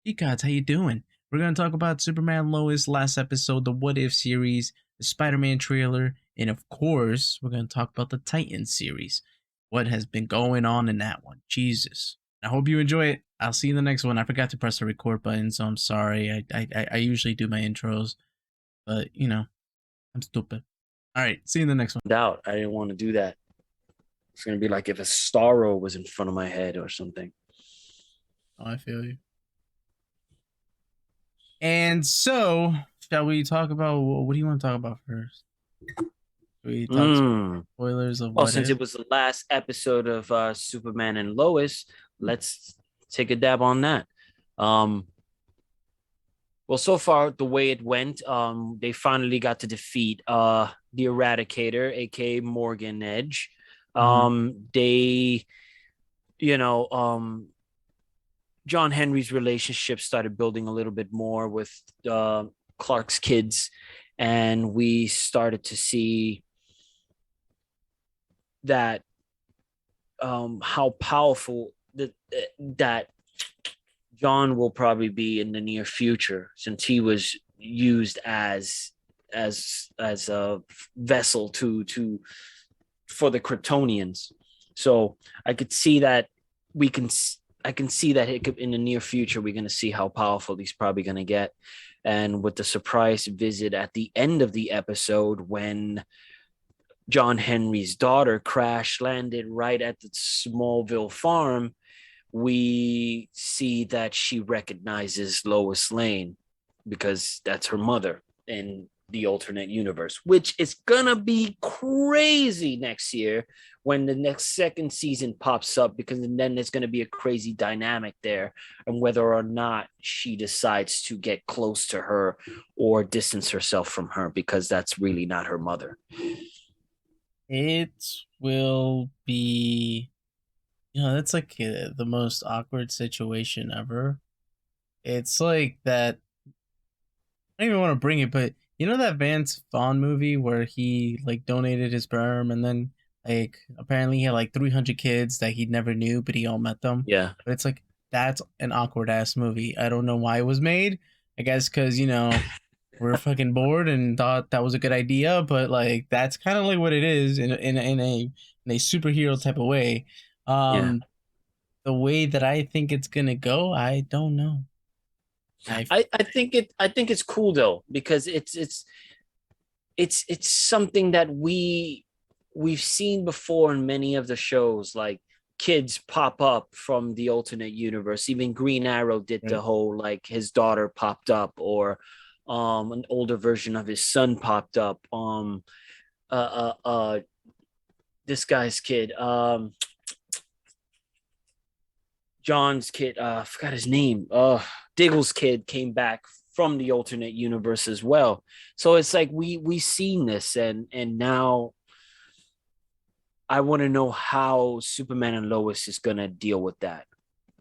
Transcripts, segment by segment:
Hey guys, how you doing? We're gonna talk about Superman Lois last episode, the What If series, the Spider-Man trailer, and of course, we're gonna talk about the Titans series. What has been going on in that one? Jesus. I hope you enjoy it. I'll see you in the next one. I forgot to press the record button, so I'm sorry. I usually do my intros, but I'm stupid. All right, see you in the next one. Out. I didn't want to do that. It's gonna be like if a Starro was in front of my head or something. Oh, I feel you. And so, shall we talk about what do you want to talk about first? We talk Mm. spoilers of Well, What since If. it was the last episode of Superman and Lois, let's take a dab on that. Um, well, so far the way it went, they finally got to defeat the Eradicator, aka Morgan Edge. Mm-hmm. They, you know, John Henry's relationship started building a little bit more with Clark's kids, and we started to see that how powerful that John will probably be in the near future, since he was used as a vessel to for the Kryptonians. So I could see that we can. I can see that it could, in the near future, we're going to see how powerful he's probably going to get. And with the surprise visit at the end of the episode, when John Henry's daughter crash landed right at the Smallville farm, we see that she recognizes Lois Lane because that's her mother in the alternate universe, which is gonna be crazy next year when the next second season pops up, because then there's gonna be a crazy dynamic there, and whether or not she decides to get close to her or distance herself from her, because that's really not her mother. It will be, that's like the most awkward situation ever. It's like that. I don't even want to bring it, but that Vance Vaughn movie where he like donated his sperm and then like apparently he had like 300 kids that he never knew, but he all met them. Yeah. But it's like that's an awkward ass movie. I don't know why it was made. I guess because we're fucking bored and thought that was a good idea, but like that's kind of like what it is in a superhero type of way. Yeah. Um, the way that I think it's gonna go, I don't know. I I think it's cool though, because it's something that we've seen before in many of the shows, like kids pop up from the alternate universe. Even Green Arrow did the right. whole, like, his daughter popped up, or an older version of his son popped up. Uh uh uh this guy's kid, John's kid, I forgot his name. Diggle's kid came back from the alternate universe as well. So it's like we seen this, and now I want to know how Superman and Lois is gonna deal with that.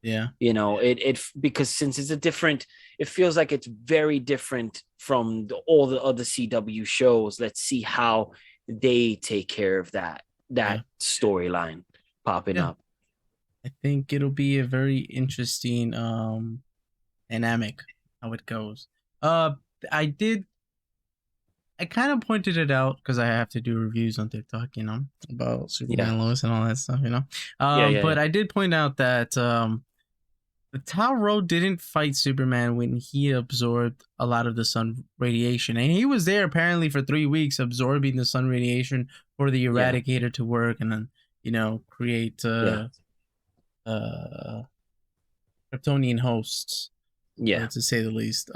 Yeah. It because since it's a different, it feels like it's very different from all the other CW shows. Let's see how they take care of that Yeah. storyline popping Yeah. up. I think it'll be a very interesting dynamic how it goes. Uh I did I kind of pointed it out because I have to do reviews on TikTok, about Yeah, Superman Lois and all that stuff. yeah, yeah, But yeah, I did point out that the Tau didn't fight Superman when he absorbed a lot of the sun radiation. And he was there apparently for 3 weeks absorbing the sun radiation for the yeah, eradicator to work and then, create yeah, uh Kryptonian hosts, yeah. to say the least.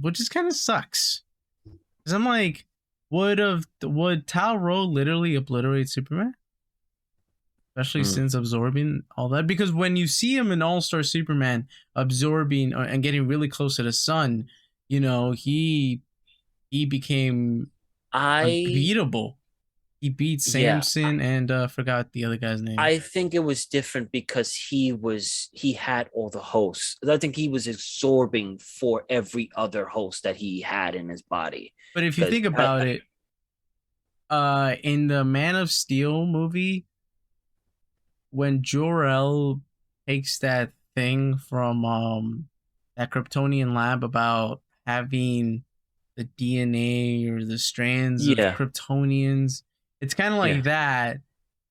Which is kind of sucks. Because I'm like, would Tal Rho literally obliterate Superman? Especially Mm. since absorbing all that. Because when you see him in All Star Superman absorbing and getting really close to the sun, he became I unbeatable. He beat Yeah, Samson and forgot the other guy's name. I think it was different because he had all the hosts. I think he was absorbing for every other host that he had in his body. But if you Because think about it, in the Man of Steel movie, when Jor-El takes that thing from that Kryptonian lab about having the DNA or the strands of Yeah, Kryptonians. It's kind of yeah, like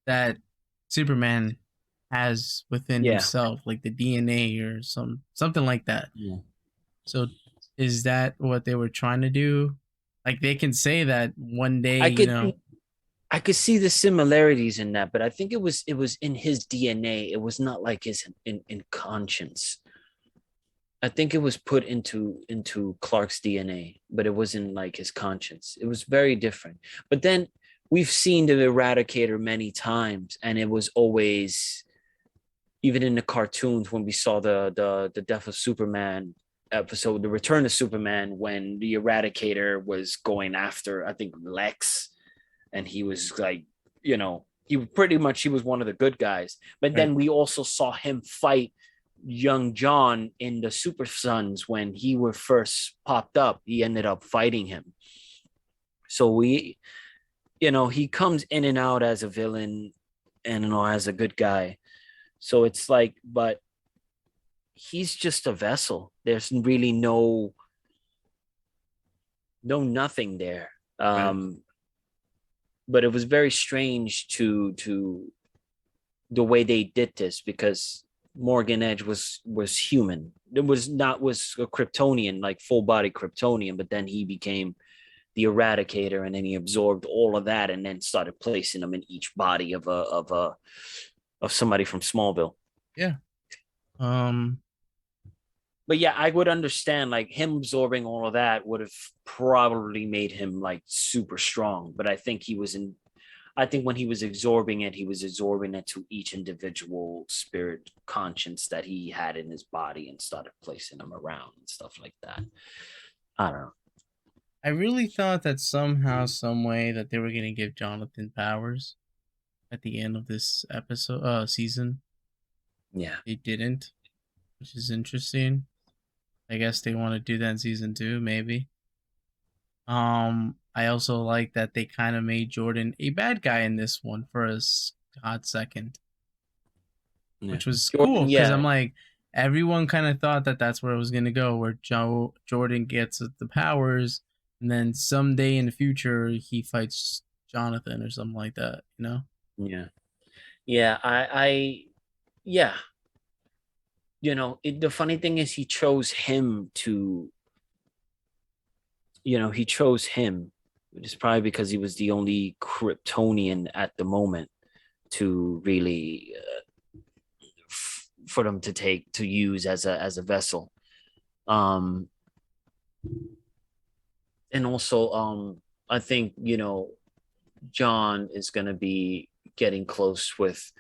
that Superman has within yeah, himself, like the DNA or something like that. yeah. So is that what they were trying to do? Like they can say that one day, I could I could see the similarities in that, but I think it was in his DNA. It was not like his in conscience. I think it was put into Clark's DNA, but it wasn't like his conscience. It was very different. But then we've seen the Eradicator many times, and it was always, even in the cartoons, when we saw the Death of Superman episode, the Return of Superman, when the Eradicator was going after, I think, Lex, and he was like, he was one of the good guys. But right? then we also saw him fight young John in the Super Sons when he were first popped up. He ended up fighting him. So he comes in and out as a villain and as a good guy. So it's like, but he's just a vessel. There's really no nothing there. Right. But it was very strange to the way they did this, because Morgan Edge was human. It was a Kryptonian, like full body Kryptonian, but then he became the Eradicator, and then he absorbed all of that, and then started placing them in each body of somebody from Smallville. Yeah. Um. But yeah, I would understand, like, him absorbing all of that would have probably made him like super strong. But I think when he was absorbing it, he was absorbing it to each individual spirit conscience that he had in his body, and started placing them around and stuff like that. I don't know. I really thought that somehow, some way, that they were gonna give Jonathan powers at the end of this season. Yeah. They didn't, which is interesting. I guess they want to do that in season two, maybe. I also like that they kind of made Jordan a bad guy in this one for a hot second, Yeah. which was cool Jordan, because I'm yeah. like, everyone kind of thought that that's where it was gonna go, where Jordan gets the powers, and then someday in the future he fights Jonathan or something like that. You know? Yeah. Yeah. Yeah. The funny thing is, he chose him, which is probably because he was the only Kryptonian at the moment to really, for them to use as a vessel. Um, and also, I think, John is going to be getting close with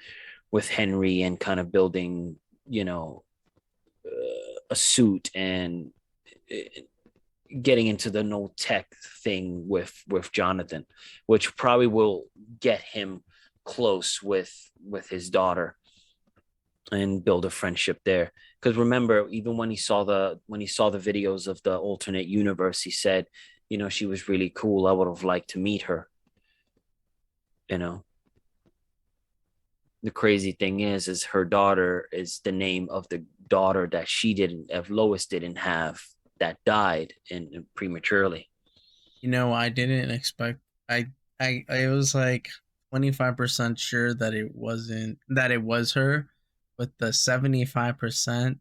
Henry, and kind of building, a suit, and uh, getting into the no tech thing with Jonathan, which probably will get him close with his daughter, and build a friendship there. Because remember, even when he saw the videos of the alternate universe, he said, she was really cool. I would have liked to meet her. You know, the crazy thing is her daughter is the name of the daughter that she didn't, of Lois didn't have, that died in prematurely. I didn't expect. I was like 25% sure that it wasn't that it was her, but the 75%,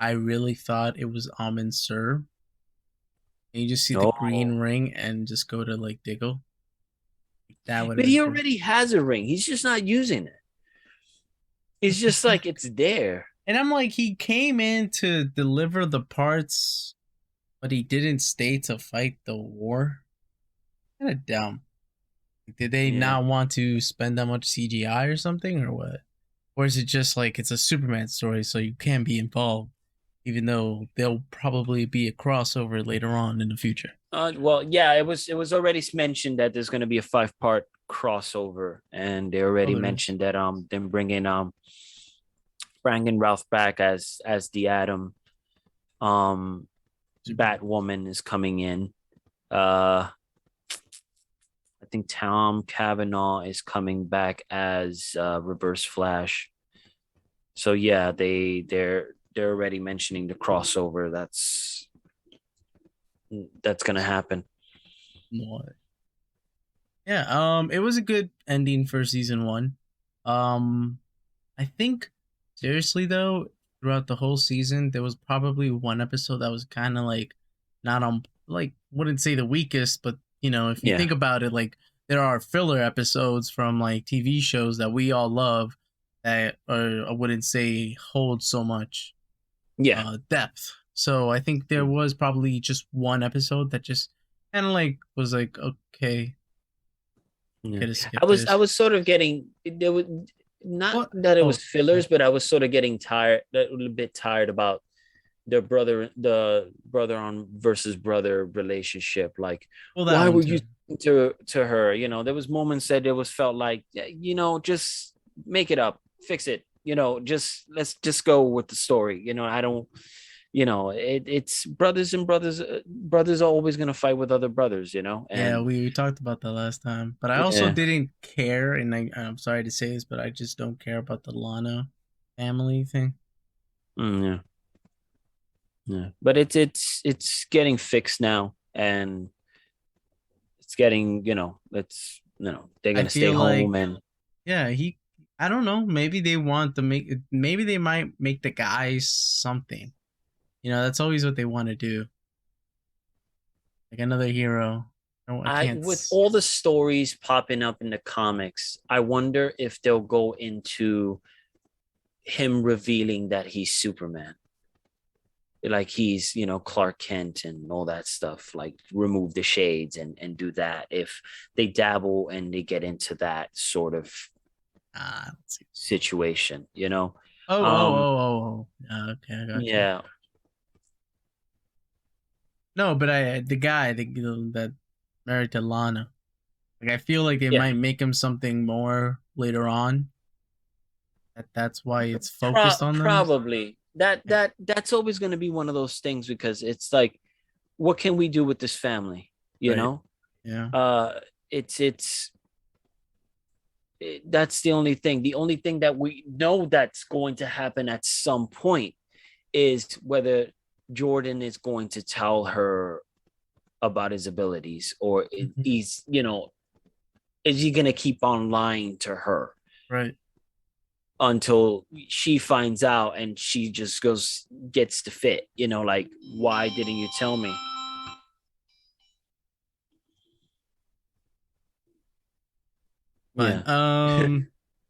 I really thought it was Amon Sir. And you just see the green Oh, ring and just go to like Diggle. That would have but been he cool. already has a ring. He's just not using it. It's just like it's there. And I'm like, he came in to deliver the parts, but he didn't stay to fight the war. Kind of dumb. Did they Yeah. not want to spend that much CGI or something, or what? Or is it just like it's a Superman story, so you can be involved, even though there'll probably be a crossover later on in the future? Well, yeah, it was already mentioned that there's going to be a 5-part crossover, and they Oh, already there is. mentioned that them bringing Brandon Ralph back as the Atom. Um, Superman. Batwoman is coming in. Uh, I think Tom Cavanaugh is coming back as Reverse Flash. So yeah, they're they're already mentioning the crossover that's gonna happen. What? Yeah, it was a good ending for season one. Um, I think seriously though, throughout the whole season, there was probably one episode that was kind of like not on, like, wouldn't say the weakest, but if you Yeah, think about it, like there are filler episodes from like TV shows that we all love that are, I wouldn't say hold so much yeah, depth. So I think there was probably just one episode that just kind of like was like, okay, we yeah. could have skipped I this. was sort of getting there was not What? that it was Oh, fillers, but I was sort of getting tired, a little bit tired about the brother on versus brother relationship. Like, well, that why one were you too. to her? There was moments that it was felt like, yeah, just make it up, fix it. Just let's just go with the story. I don't. It's brothers and brothers. Brothers are always gonna fight with other brothers. Yeah, And we talked about that last time, but I also yeah, didn't care, and I'm sorry to say this, but I just don't care about the Lana family thing. yeah, yeah. But it's getting fixed now, and it's getting it's they're I gonna stay feel home like, and yeah, I don't know, maybe they want to make, maybe they might make the guys something. That's always what they want to do, like another hero. No, I I can't. with all the stories popping up in the comics, I wonder if they'll go into him revealing that he's Superman. Like he's, Clark Kent and all that stuff, like remove the shades and do that. If they dabble and they get into that sort of Let's see. situation. Oh, oh, Um, oh, oh, oh. Okay, I got you. yeah, No, but the guy that married to Lana. Like I feel like they yeah, might make him something more later on. That's why it's focused on them. probably Yeah, that's always going to be one of those things because it's like, what can we do with this family? You right. know, Yeah. uh, it's that's the only thing. The only thing that we know that's going to happen at some point is whether Jordan is going to tell her about his abilities, or Mhm. he's, is he going to keep on lying to her Right. until she finds out and she just gets to fit, like, why didn't you tell me? Fine. Yeah.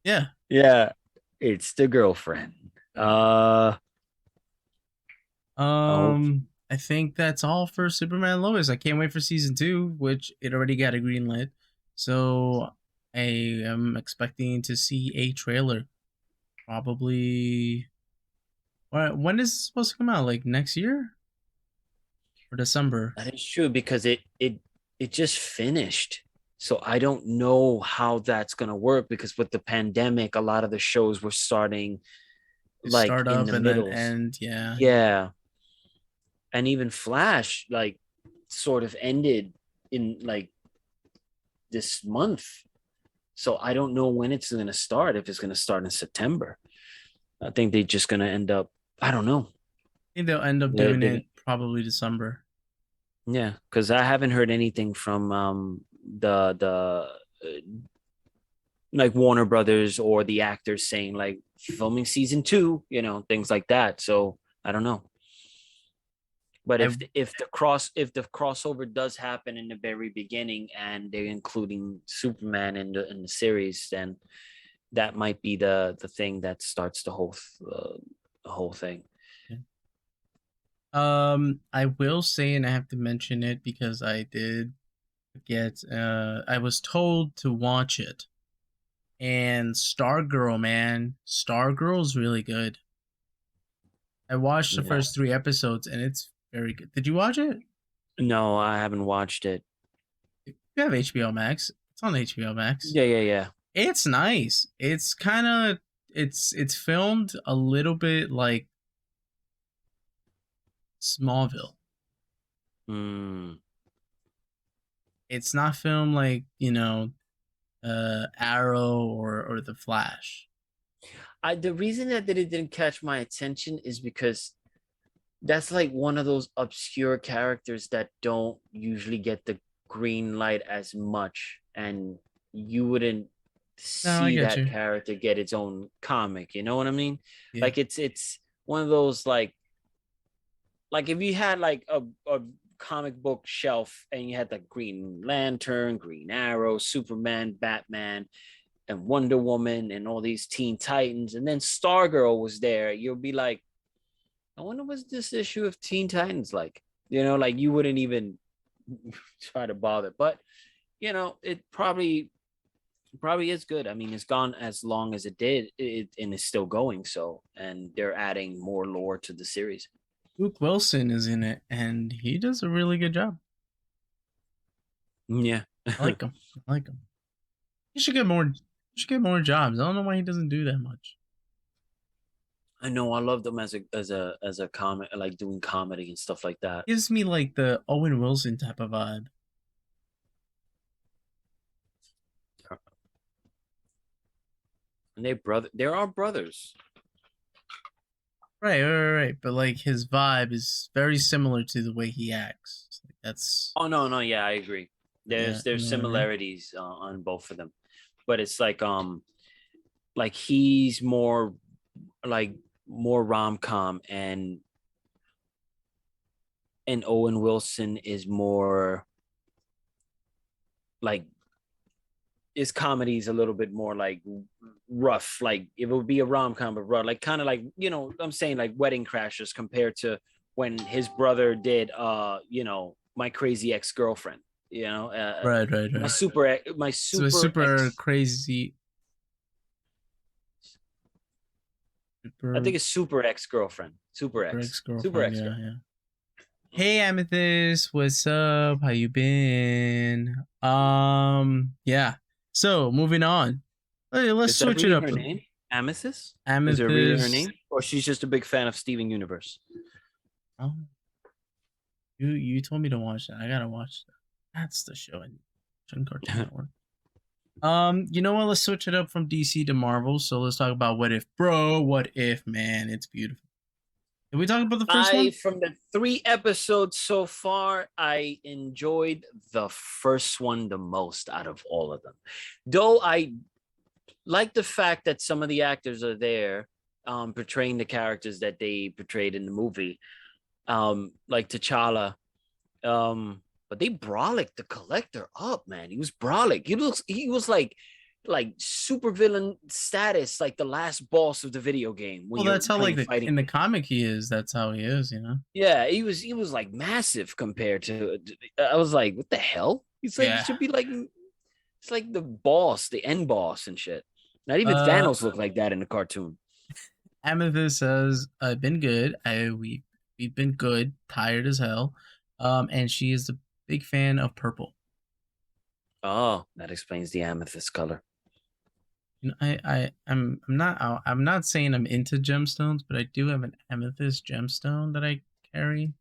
Yeah. Yeah. It's the girlfriend. Right. Uh, oh, I think that's all for Superman Lois. I can't wait for season two, which it already got a green lit. So I am expecting to see a trailer. Probably. When is it supposed to come out? Like next year or December? that is true because it just finished. So I don't know how that's gonna work because with the pandemic, a lot of the shows were starting like Start in up the and then middles. end. Yeah. Yeah. And even Flash, like, sort of ended in like this month. So I don't know when it's gonna start, if it's gonna start in September. I think they're just gonna end up, I don't know. Think they'll end up They're, doing they're, it probably December. yeah, because I haven't heard anything from the like Warner Brothers or the actors saying like filming season two, things like that. So I don't know. But I if the crossover does happen in the very beginning and they're including Superman in the series, then that might be the thing that starts the whole thing. I will say, and I have to mention it because I did forget. I was told to watch it, and Stargirl, man, Stargirl's really good. I watched the Yeah. first three episodes, and it's very good. Did you watch it? No, I haven't watched it. You have HBO Max. It's on HBO Max. Yeah, yeah, yeah. It's nice. It's kind of it's filmed a little bit like Smallville. Mm. It's not filmed like Arrow or the Flash. The reason that it didn't catch my attention is because that's like one of those obscure characters that don't usually get the green light as much, and you wouldn't No, I see get that you. character get its own comic. You know what I mean? Yeah. Like it's one of those like if you had like a comic book shelf and you had like Green Lantern, Green Arrow, Superman, Batman, and Wonder Woman, and all these Teen Titans, and then Stargirl was there, you'll be like, I wonder what's this issue of Teen Titans like. Like you wouldn't even try to bother. But it probably is good. I mean, it's gone as long as it did, and it's still going. So, and they're adding more lore to the series. Luke Wilson is in it, and he does a really good job. Yeah, I like him. I like him. He should get more. He should get more jobs. I don't know why he doesn't do that much. I know. I love them as a comic, like doing comedy and stuff like that. Gives me like the Owen Wilson type of vibe. And there are brothers. Right. But like his vibe is very similar to the way he acts. Like, that's Oh no, no, yeah, I agree. yeah. You There's know what I mean? similarities on both of them, but it's like he's more like more rom-com, and Owen Wilson is more like his comedy is a little bit more like rough. Like it would be a rom-com but rough, like kind of like I'm saying like Wedding Crashers compared to when his brother did My Crazy Ex-Girlfriend. My Right. So it's super super ex. crazy. I think Super it's Super Ex-Girlfriend. super ex Super girlfriend. Yeah, Ex-Girlfriend. yeah. Hey Amethyst, what's up? How you been? Yeah. So moving on. Hey, let's Is that switch it really up. her name? Amethyst? Is it really her Amethyst. name? Or she's just a big fan of Steven Universe? Oh, you told me to watch that. I gotta watch that. That's the show on Cartoon Network. You know what? Let's switch it up from DC to Marvel. So let's talk about What If, bro. What If, man? It's beautiful. Did we talk about the first I one? From the 3 episodes so far, I enjoyed the first one the most out of all of them. Though I like the fact that some of the actors are there, portraying the characters that they portrayed in the movie, like T'Challa. But they brolic the Collector up, man. He was brolic. He was like super villain status, like the last boss of the video game when Well, you're that's how like playing the fighting. in the comic he is. That's how he is. You know. Yeah, he was like massive compared to. I was like, what the hell? He's like, he Yeah. should be like, it's like the boss, the end boss and shit. Not even Uh, Thanos looked like that in the cartoon. Amethyst says, "I've been good. We've been good. Tired as hell. And she is a big fan of purple. Oh, that explains the amethyst color. You know, I'm not saying I'm into gemstones, but I do have an amethyst gemstone that I carry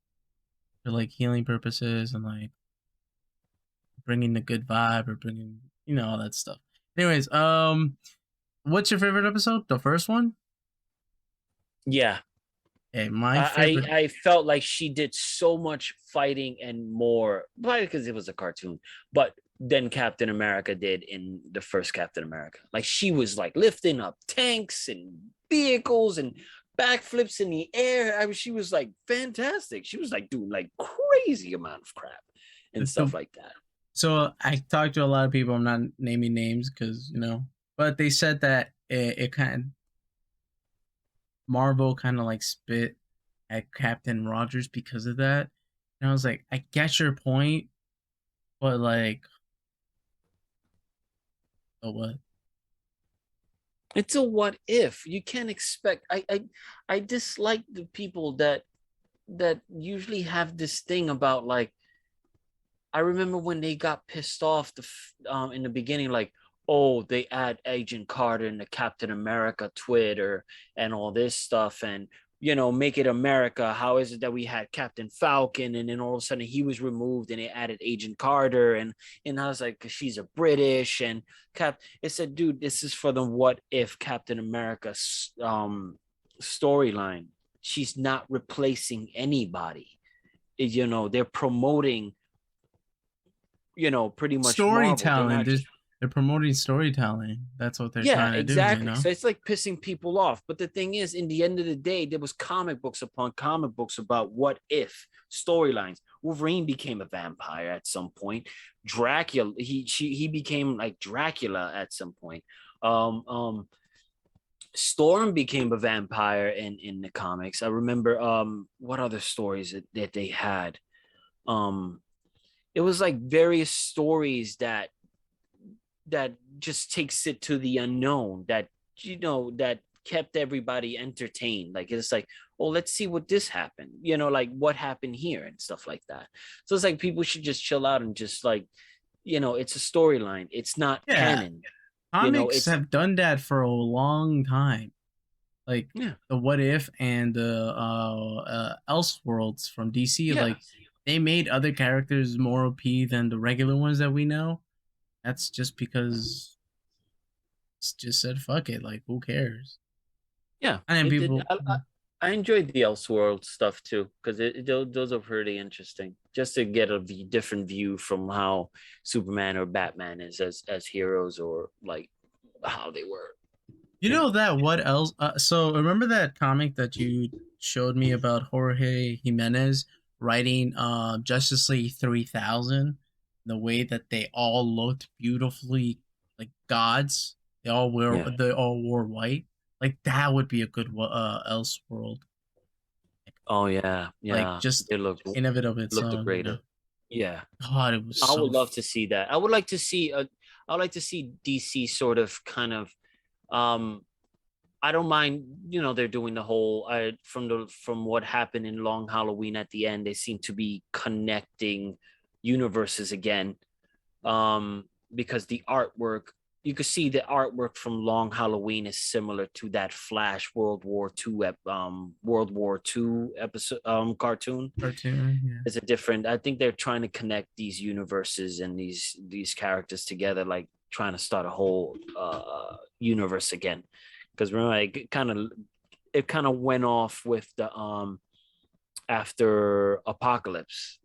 for like healing purposes and like bringing the good vibe or bringing all that stuff. Anyways, what's your favorite episode? The first one? Yeah, Hey, my I favorite. I, I felt like she did so much fighting and more, probably because it was a cartoon, but than Captain America did in the first Captain America. Like she was like lifting up tanks and vehicles and backflips in the air. She was like fantastic. She was like doing like crazy amount of crap and stuff The like that. So I talked to a lot of people. I'm not naming names because but they said that it kind of Marvel kind of like spit at Captain Rogers because of that. And I was like, I get your point, but like, oh what? It's a what if. You can't expect. I dislike the people that usually have this thing about like, I remember when they got pissed off in the beginning, like, oh, they add Agent Carter in the Captain America Twitter and all this stuff, and make it America. How is it that we had Captain Falcon and then all of a sudden he was removed and they added Agent Carter and I was like, cause she's a British and it said, dude, this is for the what if Captain America storyline. She's not replacing anybody. They're promoting, pretty much Marvel. They're Storytelling. not just They're promoting storytelling. That's what they're Yeah, trying to do, you exactly. know? So it's like pissing people off. But the thing is, in the end of the day, there was comic books upon comic books about what if storylines. Wolverine became a vampire at some point. Dracula, he became like Dracula at some point. Um, um, Storm became a vampire in the comics. I remember what other stories that they had. Um, it was like various stories that just takes it to the unknown, that kept everybody entertained. Like it's like, oh, let's see what this happened, like what happened here and stuff like that. So it's like people should just chill out and just like, it's a storyline, it's not Yeah. canon. Comics It's have done that for a long time. Like yeah, the What If and the Elseworlds from DC, yeah, like they made other characters more OP than the regular ones that we know. That's just because it's just said fuck it, like who cares? yeah. And then It did. people, I enjoyed the Elseworld stuff too because those are pretty interesting. Just to get a different view from how Superman or Batman is as heroes, or like how they were. you know that what else? So remember that comic that you showed me about Jorge Jimenez writing Justice League 3000? The way that they all looked beautifully like gods. Yeah. They all wore white. Like that would be a good Elseworld. Oh yeah, Like yeah. just It looked in of it of its looked own, you know. greater. Yeah, God, it was I so. would love to see that. I would like to see I would like to see DC sort of kind of. Um, I don't mind. They're doing the whole. From what happened in Long Halloween at the end, they seem to be connecting universes again. Because the artwork, you could see the artwork from Long Halloween is similar to that Flash World War Two episode cartoon. Cartoon, yeah. It's a different. I think they're trying to connect these universes and these characters together, like trying to start a whole universe again. Because remember, like, it kind of went off with the after Apocalypse,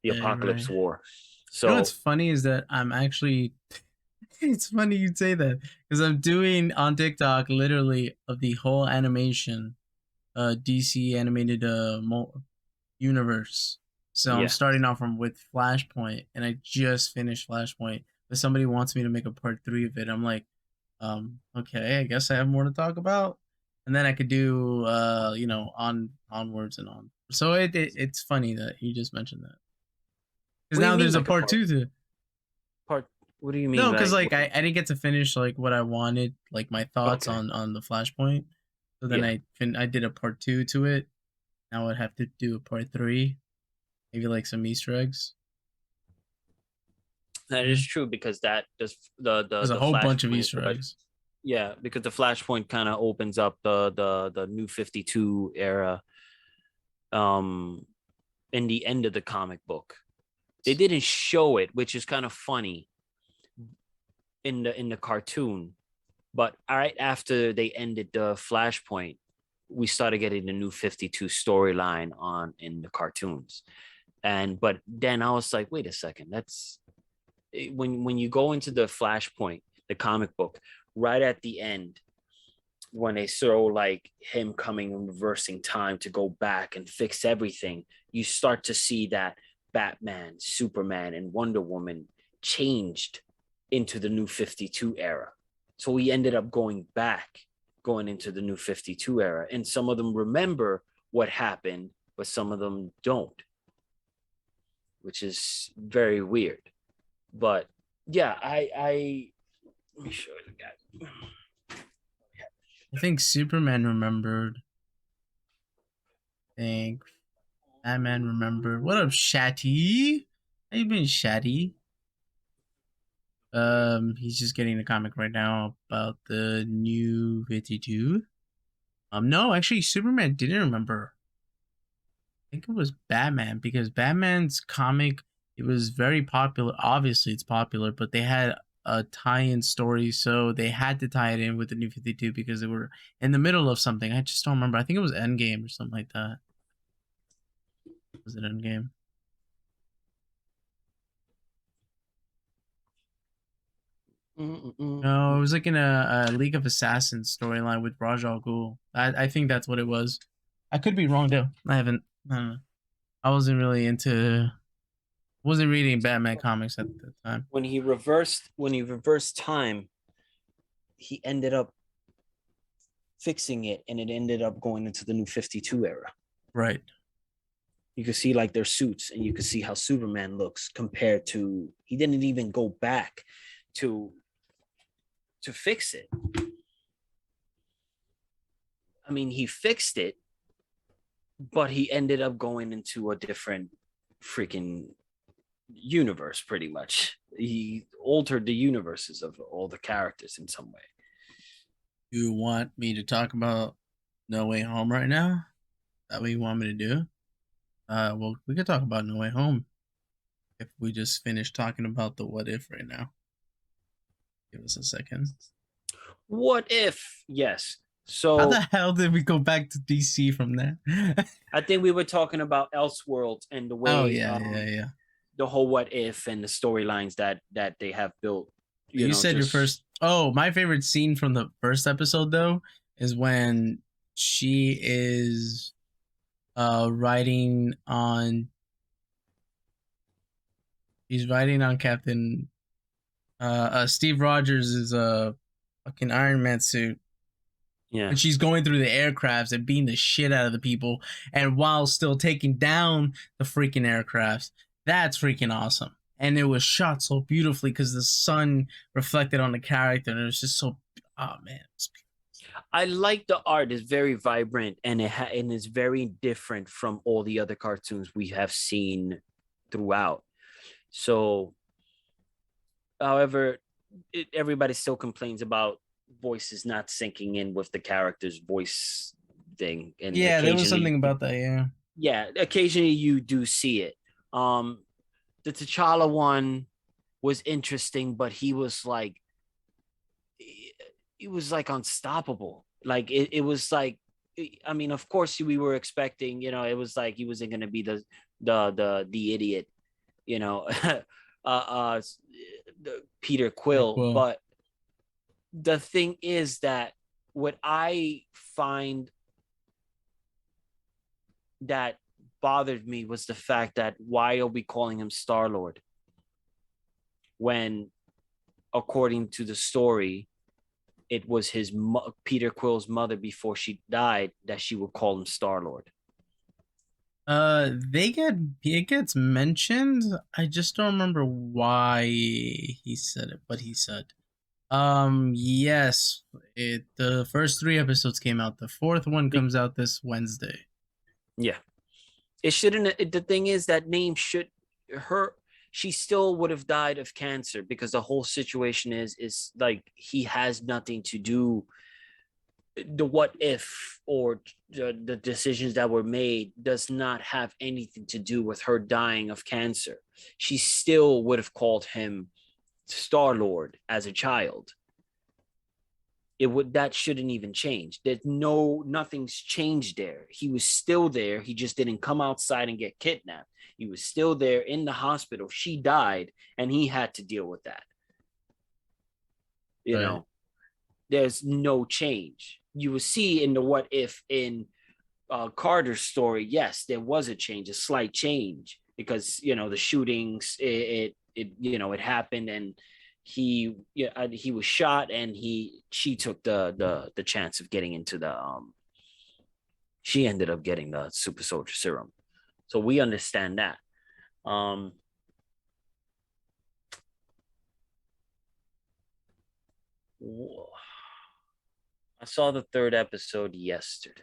the Yeah, right. Apocalypse War. You know what's So funny is that I'm actually. It's funny you'd say that because I'm doing on TikTok literally of the whole animation, DC animated universe. So I'm yeah, starting off from with Flashpoint, and I just finished Flashpoint. But somebody wants me to make a part 3 of it. I'm like, okay, I guess I have more to talk about, and then I could do, onwards and on. So it's funny that you just mentioned that because what do you now mean there's a like a part 2 to. part? What do you mean No, because by like I didn't get to finish like what I wanted, like my thoughts okay? on the Flashpoint. So then Yeah, I did a part 2 to it. Now I'd have to do a part 3, maybe like some Easter eggs. that is Yeah, true because that does the there's a the whole bunch of Flashpoint is Easter what. eggs. Yeah, because the Flashpoint kind of opens up the New 52 era um in the end of the comic book. They didn't show it, which is kind of funny in the cartoon. But right after they ended the Flashpoint, we started getting the New 52 storyline on in the cartoons. But then I was like, wait a second, that's when you go into the Flashpoint, the comic book, right at the end, when they show like him coming and reversing time to go back and fix everything, you start to see that Batman, Superman, and Wonder Woman changed into the New 52 era. So we ended up going into the New 52 era. And some of them remember what happened, but some of them don't, which is very weird. But yeah, let me show you the guy. I think Superman remembered. I think Batman remembered. What up, Shatty? How you been, Shatty? He's just getting a comic right now about the New 52. No, actually, Superman didn't remember. I think it was Batman because Batman's comic it was very popular. Obviously, it's popular, but they had a tie-in story, so they had to tie it in with the New 52 because they were in the middle of something. I just don't remember. I think it was Endgame or something like that. Was it Endgame? No, it was like in a League of Assassins storyline with Raj Al Ghul. I think that's what it was. I could be wrong though. I haven't. I don't know. I wasn't really into. Wasn't reading Batman comics at the time. When he reversed time, he ended up fixing it, and it ended up going into the New 52 era. Right. You could see like their suits, and you could see how Superman looks compared to. He didn't even go back to fix it. I mean, he fixed it, but he ended up going into a different freaking universe pretty much. He altered the universes of all the characters in some way. You want me to talk about No Way Home right now? That what you want me to do? Well, we could talk about No Way Home if we just finish talking about the what if right now. Give us a second. What if? Yes. How the So hell did we go back to DC from there? I think we were talking about Elseworlds and the Oh way yeah, yeah, yeah. the whole what if and the storylines that they have built. You said your Just first. Oh, my favorite scene from the first episode though is when she is writing on. He's writing on Captain Steve Rogers is a fucking Iron Man suit, yeah. and she's going through the aircrafts and beating the shit out of the people, and while still taking down the freaking aircrafts. That's freaking awesome, and it was shot so beautifully because the sun reflected on the character, and it was just so. Oh man, I like the art. It's very vibrant, and and it's very different from all the other cartoons we have seen throughout. So, however, everybody still complains about voices not syncing in with the character's voice thing, and yeah, there was something occasionally, about that. Yeah, yeah, occasionally you do see it. Um, the T'Challa one was interesting, but he was like unstoppable. Like it was like, I mean, of course we were expecting, it was like he wasn't gonna be the idiot, you know, Peter Peter Quill. Quill. But the thing is that what I find that bothered me was the fact that why are we calling him Star Lord when, according to the story, it was Peter Quill's mother before she died that she would call him Star Lord. It gets mentioned. I just don't remember why he said it, but he said. Yes, the first three episodes came out. The fourth one comes out this Wednesday. Yeah, it shouldn't. The thing is that name should her. She still would have died of cancer because the whole situation is like he has nothing to do. The what if or the decisions that were made does not have anything to do with her dying of cancer. She still would have called him Star Lord as a child. That shouldn't even change. That nothing's changed there. He was still there. He just didn't come outside and get kidnapped. He was still there in the hospital. She died, and he had to deal with that. You Right. know, there's no change. You will see in the what if in Carter's story, yes, there was a change, a slight change, because the shootings, it happened, and he was shot, and she took the chance of getting into the she ended up getting the super soldier serum, so we understand that. um I saw the third episode yesterday.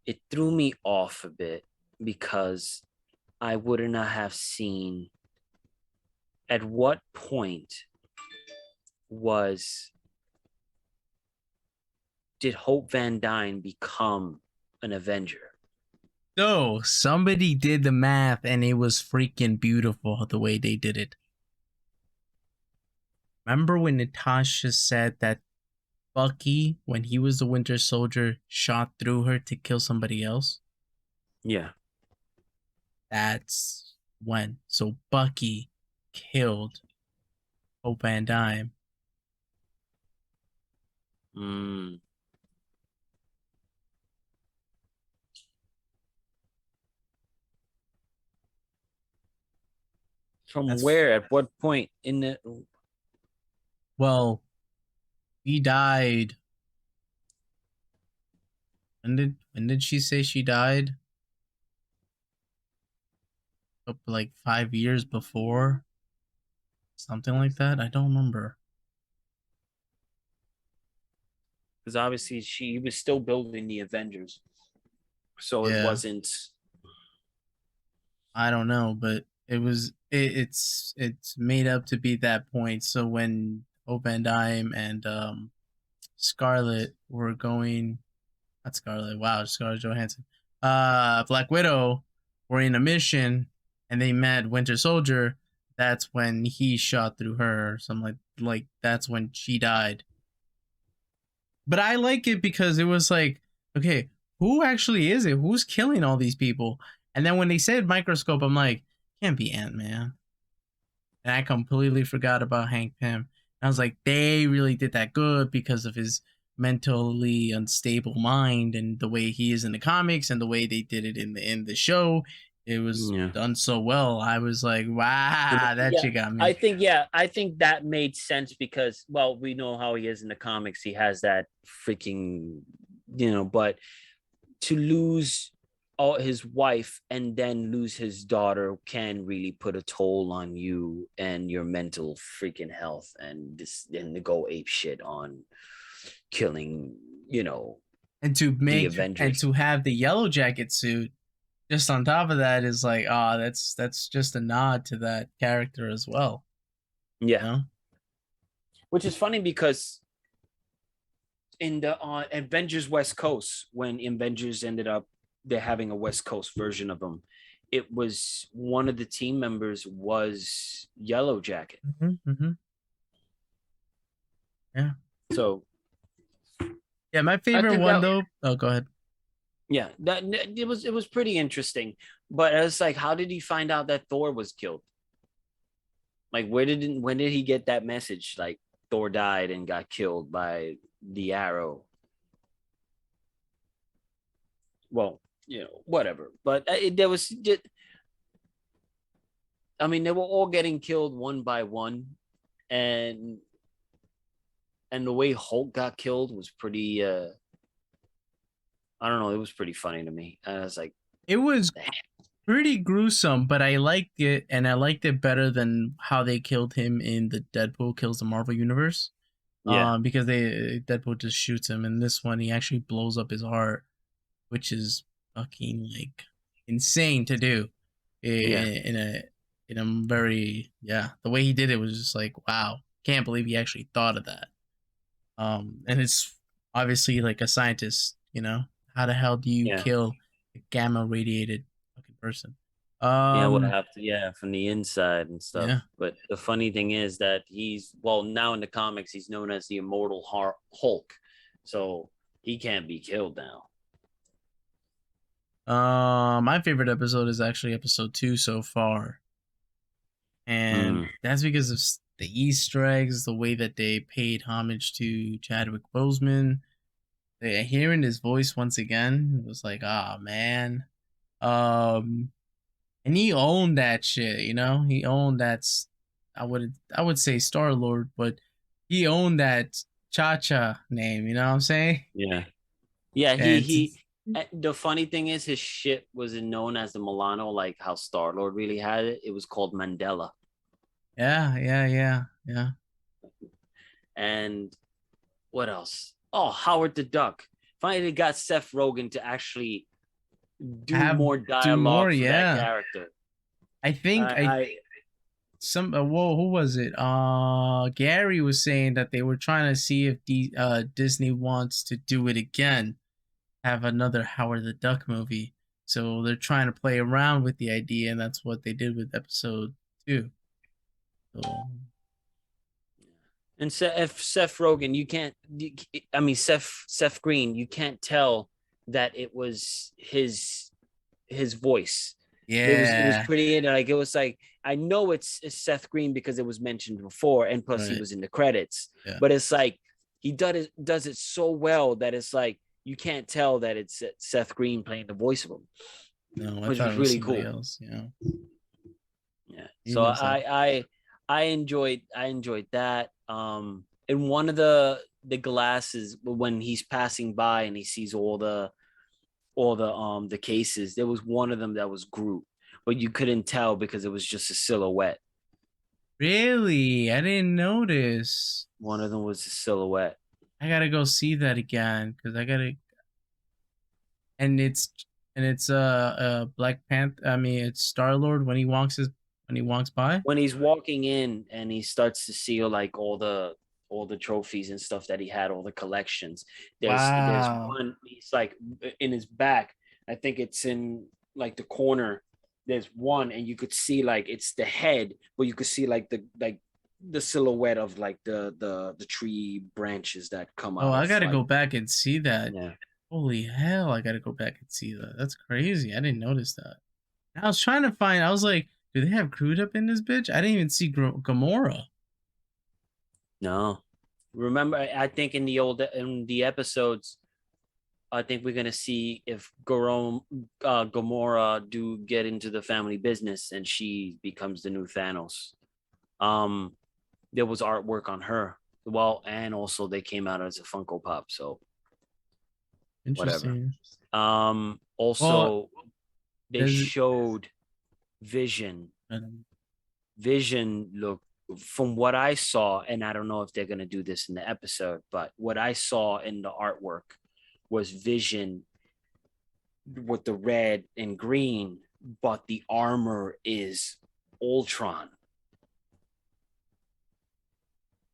It threw me off a bit because I would not have seen at what point was did Hope Van Dyne become an Avenger? So somebody did the math and it was freaking beautiful the way they did it. Remember when Natasha said that Bucky, when he was the Winter Soldier, shot through her to kill somebody else? Yeah. That's when. So Bucky killed Hope Van Dyne. Mm. From That's where? At what point in the? well, he died. When did she say she died? Up like 5 years before, something like that. I don't remember. Because obviously she was still building the Avengers, so it Yeah, wasn't. I don't know, but it's made up to be that point. So when Hope Van Dyne and Scarlet were going, not Scarlet, wow, Scarlett Johansson, Black Widow were in a mission, and they met Winter Soldier. That's when he shot through her, or something like that's when she died. But I like it because it was like, okay, who actually is it? Who's killing all these people? And then when they said microscope, I'm like, can't be Ant-Man. And I completely forgot about Hank Pym. And I was like, they really did that good because of his mentally unstable mind and the way he is in the comics and the way they did it in the show. It was Yeah. done so well. I was like, wow, that Yeah, shit got me. I think that made sense because, well, we know how he is in the comics. He has that freaking, but to lose all his wife and then lose his daughter can really put a toll on you and your mental freaking health, and to go ape shit on killing, And to the make and Avengers. to have the yellow jacket suit just on top of that is like, ah, that's just a nod to that character as well. You Yeah, know? which is funny because in the Avengers West Coast, when Avengers ended up they're having a West Coast version of them, it was one of the team members was Yellow Jacket. Mm-hmm. Yeah. So Yeah, my I favorite think one that though. Oh, go ahead. yeah, that it was pretty interesting. But it's like, how did he find out that Thor was killed? Like, when did he get that message? Like, Thor died and got killed by the arrow. Well, whatever. But there was just, I mean, they were all getting killed one by one, and the way Hulk got killed was pretty. I don't know. It was pretty funny to me. And I was like, It was pretty gruesome, but I liked it, and I liked it better than how they killed him in the Deadpool kills the Marvel universe. yeah, Because they Deadpool just shoots him. In this one, he actually blows up his heart, which is fucking like insane to do. yeah, In a very, yeah, the way he did it was just like, wow, can't believe he actually thought of that. And it's obviously like a scientist, how the hell do you yeah, kill a gamma radiated fucking person? yeah. We'll Um, have to, yeah, from the inside and yeah. stuff. But the funny thing is that now in the comics he's known as the Immortal Hulk, so he can't be killed now. My favorite episode is actually episode 2 so far, and Mm, that's because of the Easter eggs, the way that they paid homage to Chadwick Boseman. Hearing his voice once again was like, ah, man. Um, and he owned that shit. He owned that. I would say Star Lord, but he owned that Cha Cha name. You know what I'm saying? yeah, yeah. He And he. The funny thing is, his shit wasn't known as the Milano, like how Star Lord really had it. It was called Mandela. yeah, yeah, yeah, yeah. And what else? Oh, Howard the Duck. Finally got Seth Rogen to actually do Have more do more. dialogue for that Yeah, character. I think I whoa, who was it? Gary was saying that they were trying to see if Disney wants to do it again, have another Howard the Duck movie. So they're trying to play around with the idea, and that's what they did with episode 2. So And if Seth Rogen, you can't. I mean, Seth Green, you can't tell that it was his voice. It was yeah, pretty like it was like I know it's Seth Green because it was mentioned before, and plus he right, was in the credits. yeah. But it's like he does it so well that it's like you can't tell that it's Seth Green playing the voice of him, No, I which thought was it was really somebody cool. else. Yeah. He So knows how. I enjoyed that. In one of the glasses when he's passing by and he sees all the cases, there was one of them that was Groot, but you couldn't tell because it was just a silhouette. Really, I didn't notice. One of them was a silhouette. I gotta go see that again because I gotta. And it's Black Panther. I mean, it's Star Lord when he walks by. When he's walking in and he starts to see like all the trophies and stuff that he had, all the collections. There's Wow. one. He's like in his back. I think it's in like the corner. There's one, and you could see like it's the head, but you could see like the silhouette of like the tree branches that come Oh, out I of gotta like go back and see that. yeah. Holy hell, I gotta go back and see that. That's crazy. I didn't notice that. I was trying to find. I was like, do they have crude up in this bitch? I didn't even see Gamora. No, remember I think in the episodes I think we're gonna see if Gamora do get into the family business and she becomes the new Thanos. Um, there was artwork on her, well, and also they came out as a Funko Pop, so whatever. Interesting. Well, Also they there's showed Vision. Vision looked from what I saw, and I don't know if they're gonna do this in the episode, but what I saw in the artwork was Vision with the red and green, but the armor is Ultron.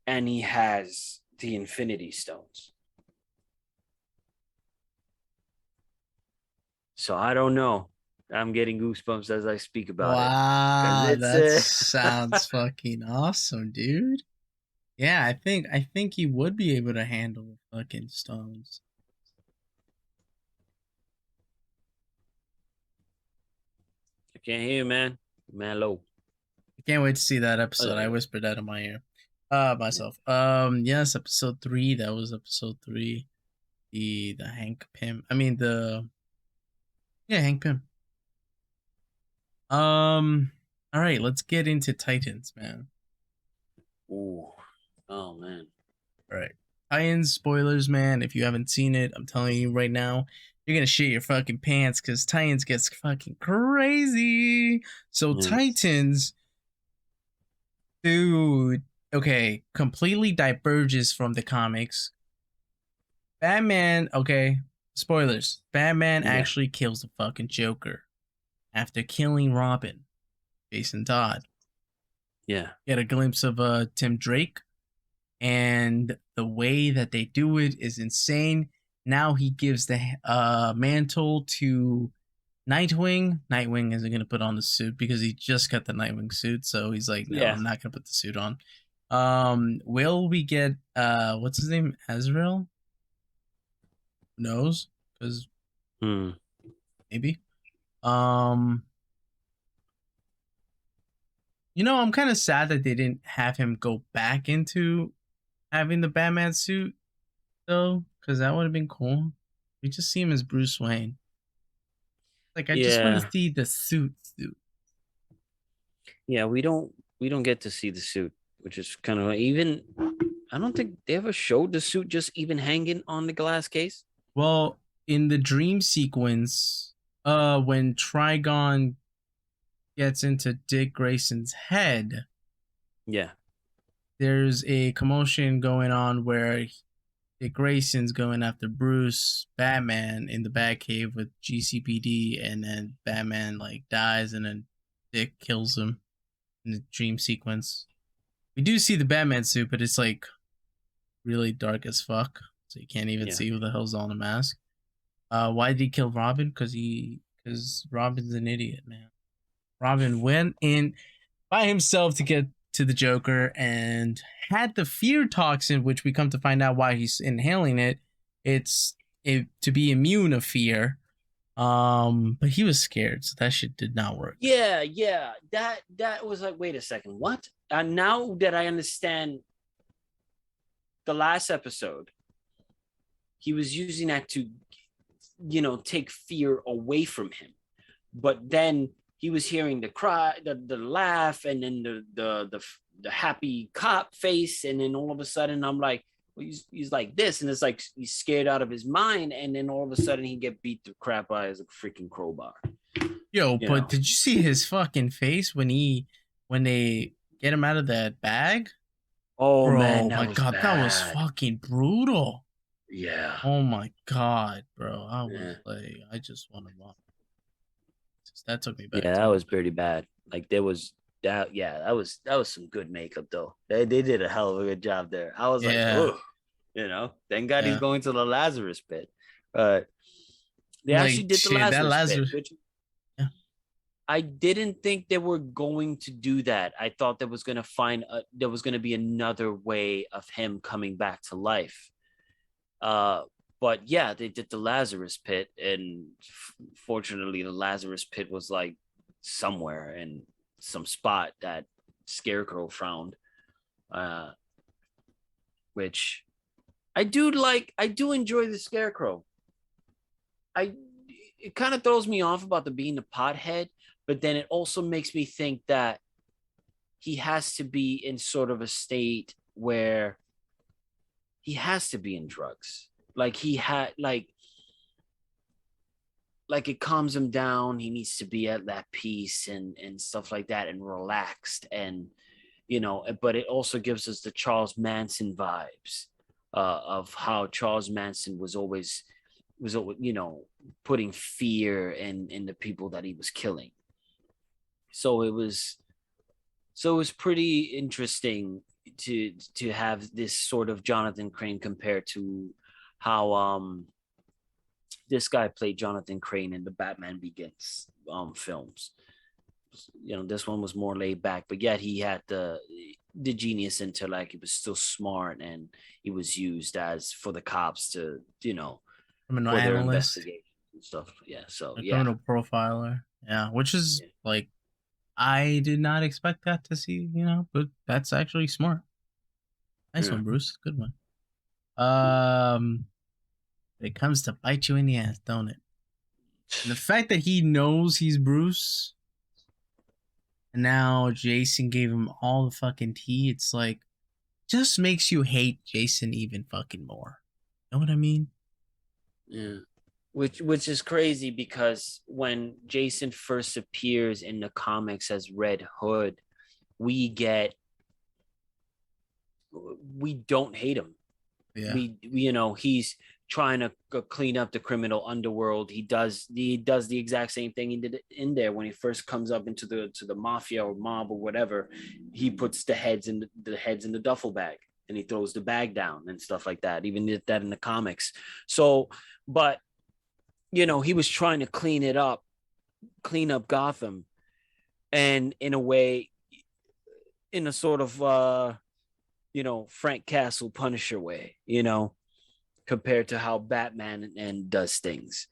And he has the Infinity Stones. So I don't know. I'm getting goosebumps as I speak about it because wow, it's that sounds fucking awesome, dude. Yeah, I think he would be able to handle the fucking stones. I can't hear you, man. Man, low. I can't wait to see that Oh, episode. there I you go. whispered that in my ear. Myself. Yes, episode 3. That was episode 3. The Hank Pym. I mean the yeah, Hank Pym. All right, let's get into Titans, man. Ooh. Oh man. All right. Titans spoilers, man. If you haven't seen it, I'm telling you right now, you're gonna shit your fucking pants because Titans gets fucking crazy. So Yeah. Titans, dude, okay, completely diverges from the comics. Batman, okay, spoilers. Batman Yeah. actually kills the fucking Joker after killing Robin, Jason Todd. Yeah. Get a glimpse of Tim Drake, and the way that they do it is insane. Now he gives the mantle to Nightwing. Nightwing isn't gonna put on the suit because he just got the Nightwing suit, so he's like, no, Yeah. I'm not gonna put the suit on. Will we get what's his name? Azrael? Who knows? Because Hmm. maybe. Um, I'm kind of sad that they didn't have him go back into having the Batman suit though, because that would have been cool. We just see him as Bruce Wayne. Like I just want to Yeah. see the suit. Yeah. We don't get to see the suit, which is kind of even. I don't think they ever showed the suit just even hanging on the glass case. Well, in the dream sequence, when Trigon gets into Dick Grayson's head, Yeah. there's a commotion going on where Dick Grayson's going after Bruce Batman in the Batcave with GCPD, and then Batman like dies, and then Dick kills him. in the dream sequence. We do see the Batman suit, but it's like really dark as fuck, so you can't even Yeah. see who the hell's on the mask. Why did he kill Robin? Because Robin's an idiot, man. Robin went in by himself to get to the Joker and had the fear toxin, which we come to find out why he's inhaling it. It's to be immune of fear. But he was scared, so that shit did not work. Yeah. That was like, wait a second, what? And now that I understand the last episode, he was using that to, take fear away from him. But then he was hearing the cry, the laugh, and then the happy cop face, and then all of a sudden I'm like, well, he's like this, and it's like he's scared out of his mind, and then all of a sudden he get beat the crap out as a freaking crowbar. Yo, You but know? did you see his fucking face when they get him out of that bag? Oh man, Bro, that my was god, that was bad. fucking brutal. Yeah. Oh my god, bro. I Yeah. was like, I just want to vomit. That took me back Yeah, to that my was pretty bad. Like there was that. Yeah, that was some good makeup though. They did a hell of a good job there. I was like, yeah, oh, thank God he's yeah. going to the Lazarus pit. But they actually Like did the shit, that Lazarus pit, Lazarus. which Yeah. I didn't think they were going to do that. I thought there was going to be another way of him coming back to life. Uh, but yeah, they did the Lazarus pit, and fortunately, the Lazarus pit was like somewhere in some spot that Scarecrow found, uh, which I do like. I do enjoy the Scarecrow. I It kind of throws me off about the being the pothead, but then it also makes me think that he has to be in sort of a state where he has to be in drugs. Like he had like it calms him down. He needs to be at that peace and stuff like that and relaxed and but it also gives us the Charles Manson vibes of how Charles Manson was putting fear in the people that he was killing. So it was pretty interesting to have this sort of Jonathan Crane compared to how this guy played Jonathan Crane in the Batman Begins films. This one was more laid back, but yet he had the genius intellect. He was still smart, and he was used as for the cops to Criminal for their analyst, investigation and stuff. Yeah. So a yeah. criminal profiler. Yeah, which is Yeah. like I did not expect that to see, but that's actually smart. Nice Yeah. one, Bruce. Good one. Um, it comes to bite you in the ass, don't it? And the fact that he knows he's Bruce, and now Jason gave him all the fucking tea, it's like, just makes you hate Jason even fucking more. Know what I mean? Yeah. Which is crazy because when Jason first appears in the comics as Red Hood, we get we don't hate him. Yeah. He's trying to clean up the criminal underworld. He does the exact same thing he did in there when he first comes up into the mafia or mob or whatever. He puts the heads in the duffel bag and he throws the bag down and stuff like that. Even did that in the comics. So, but he was trying to clean up Gotham, and in a way, in a sort of Frank Castle Punisher way, compared to how Batman and does things.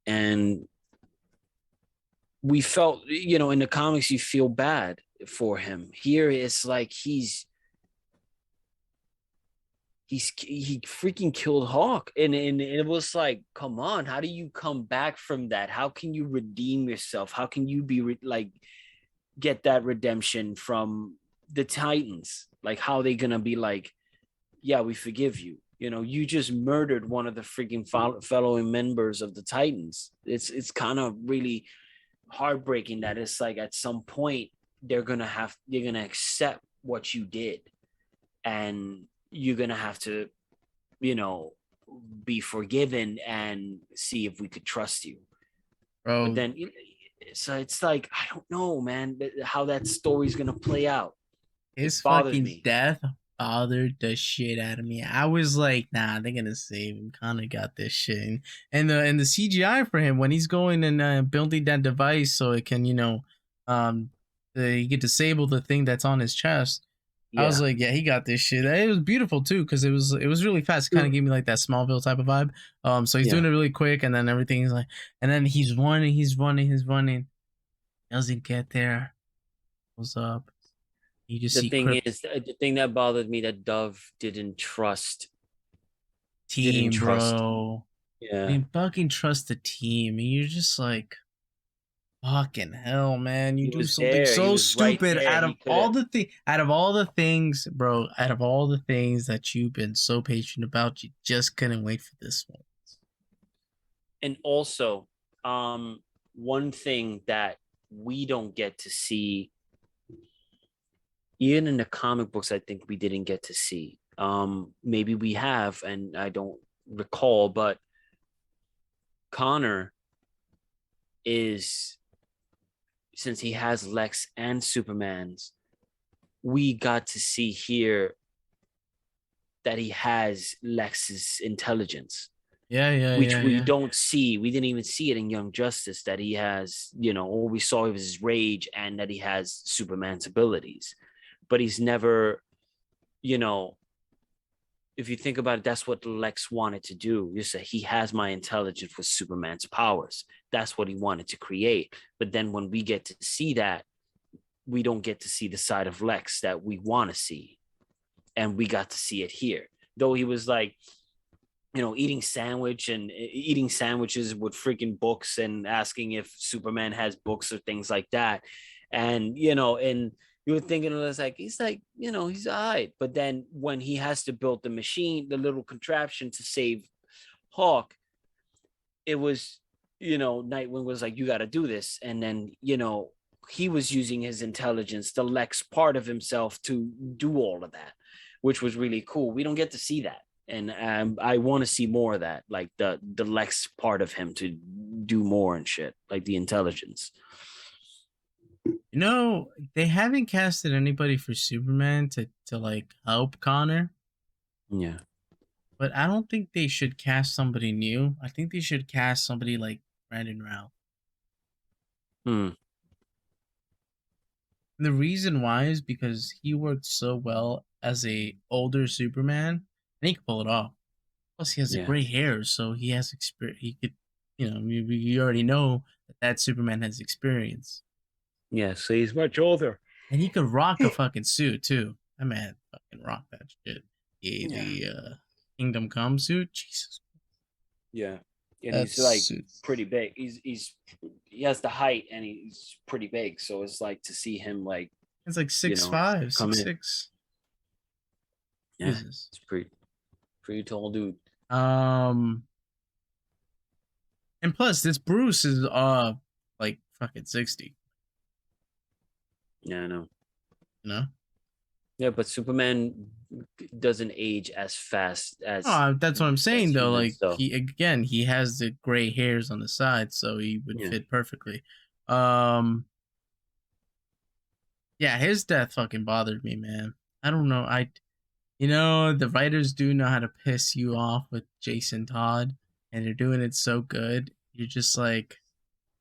And we felt, in the comics, you feel bad for him. Here, it's like he freaking killed Hawk, and it was like, come on, how do you come back from that? How can you redeem yourself? How can you be get that redemption from the Titans? Like, how they gonna be like, yeah, we forgive you. You just murdered one of the freaking fellow members of the Titans. It's kind of really heartbreaking that it's like at some point they're gonna accept what you did, and you're gonna have to, you know, be forgiven and see if we could trust you. But Bro, then So it's like I don't know, man, how that story's gonna play out. It His bothers fucking me. death bothered the shit out of me. I was like, nah, they're gonna save him. Connor got this shit. And the CGI for him when he's going and building that device so it can, um, he can disable the thing that's on his chest. I was Yeah. like, yeah, he got this shit. It was beautiful too because it was really fast. It kind of gave me like that Smallville type of vibe. So he's doing Yeah. it really quick, and then everything's like, and then he's running. Doesn't get there. What's up? You just The see thing Crip is, the thing that bothered me that Dove didn't team, trust. bro. I Yeah. mean, fucking trust the team, and you're just like, fucking hell, man. You He do was something there. He so was right stupid there. He could have. out of all the things, bro. Out of all the things that you've been so patient about, you just couldn't wait for this one. And also, one thing that we don't get to see, even in the comic books, I think we didn't get to see. Maybe we have, and I don't recall, but Connor is, since he has Lex and Superman's, we got to see here that he has Lex's intelligence, Yeah, yeah, which yeah, we yeah. don't see. We didn't even see it in Young Justice that he has, all we saw was his rage and that he has Superman's abilities. But he's never, you know, if you think about it, that's what Lex wanted to do. You say he has my intelligence with Superman's powers. That's what he wanted to create. But then when we get to see that, we don't get to see the side of Lex that we want to see. And we got to see it here. Though he was like, eating sandwiches with freaking books and asking if Superman has books or things like that. And, and you were thinking it was like, he's like, he's all right. But then when he has to build the machine, the little contraption to save Hawk, it was, Nightwing was like, you got to do this. And then, he was using his intelligence, the Lex part of himself to do all of that, which was really cool. We don't get to see that. And I want to see more of that, like the Lex part of him to do more and shit, like the intelligence. They haven't casted anybody for Superman to like help Connor. Yeah. But I don't think they should cast somebody new. I think they should cast somebody like Brandon Routh. Hmm. And the reason why is because he worked so well as a older Superman, and he could pull it off. Plus, he has a Yeah. gray hair, so he has experience. He could, you already know that Superman has experience, Yeah. So he's much older. and he could rock a fucking suit too. That man fucking rock that shit. Yeah, Yeah. the Kingdom Come suit. Jesus, Yeah. And that he's like suit. pretty big. He has the height and he's pretty big. So it's like to see him like, It's like 6'5", come six in. six. Yeah. Jesus. It's pretty tall dude. Um, and plus this Bruce is like fucking 60. Yeah, I know. You know. Yeah, but Superman doesn't age as fast Oh, that's what I'm as saying though. humans. Like So he has the gray hairs on the side, so he would yeah. fit perfectly. Um, yeah, his death fucking bothered me, man. I don't know. The writers do know how to piss you off with Jason Todd, and they're doing it so good. You're just like,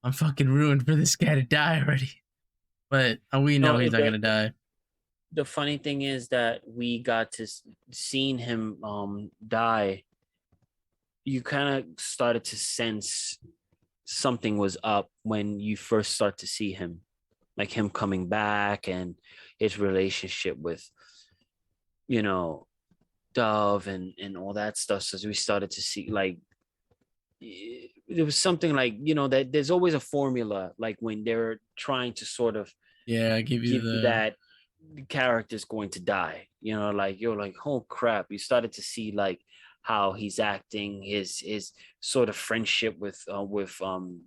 I'm fucking ruined for this guy to die already. But we No, know he's not gonna die. the funny thing is that we got to seeing him die. You kind of started to sense something was up when you first start to see him, like him coming back and his relationship with, you know, Dove and all that stuff. So we started to see like there was something like, that there's always a formula, like when they're trying to sort of Yeah, I give you give you the that the character's going to die, like you're like, oh crap. You started to see like how he's acting, his sort of friendship with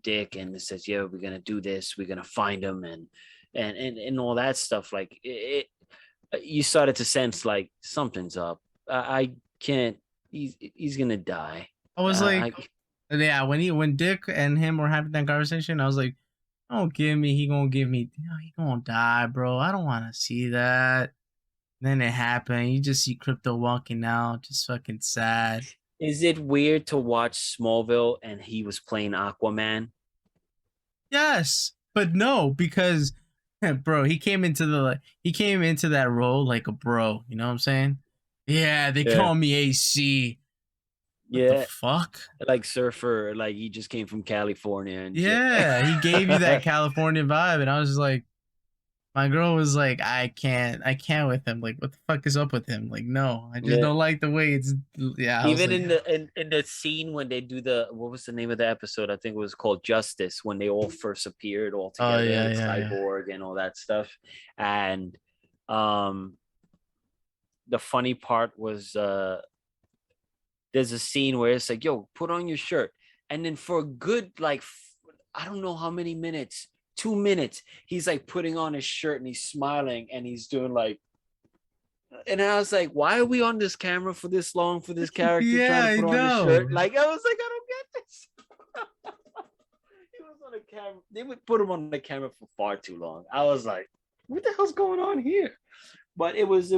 Dick, and it says, yeah, we're gonna do this, we're gonna find him, and all that stuff. Like you started to sense like something's up. I can't. He's gonna die. I was I like, yeah, when Dick and him were having that conversation, I was like, Don't give me. He gonna give me. He gonna die, bro. I don't want to see that. Then it happened. You just see Crypto walking out, just fucking sad. Is it weird to watch Smallville and he was playing Aquaman? Yes, but no, because bro, he came into that role like a bro. You know what I'm saying? Yeah, they Yeah. call me AC. What the Yeah. fuck? Like Surfer, like he just came from California and shit. Yeah, he gave you that California vibe, and I was just like, my girl was like, I can't with him. Like, what the fuck is up with him? Like, no, I just Yeah. don't like the way it's. Yeah, I was Even like, in the scene when they do the what was the name of the episode? I think it was called Justice, when they all first appeared all oh together yeah, with yeah, yeah. Cyborg and all that stuff. And um the funny part was there's a scene where it's like, yo, put on your shirt. And then for a good like I don't know how many minutes, 2 minutes, he's like putting on his shirt and he's smiling and he's doing like, and I was like, why are we on this camera for this long for this character Yeah, trying to I put on his shirt? know. Like, I was like, I don't get this. He was on the camera. They would put him on the camera for far too long. I was like, what the hell's going on here? But it was,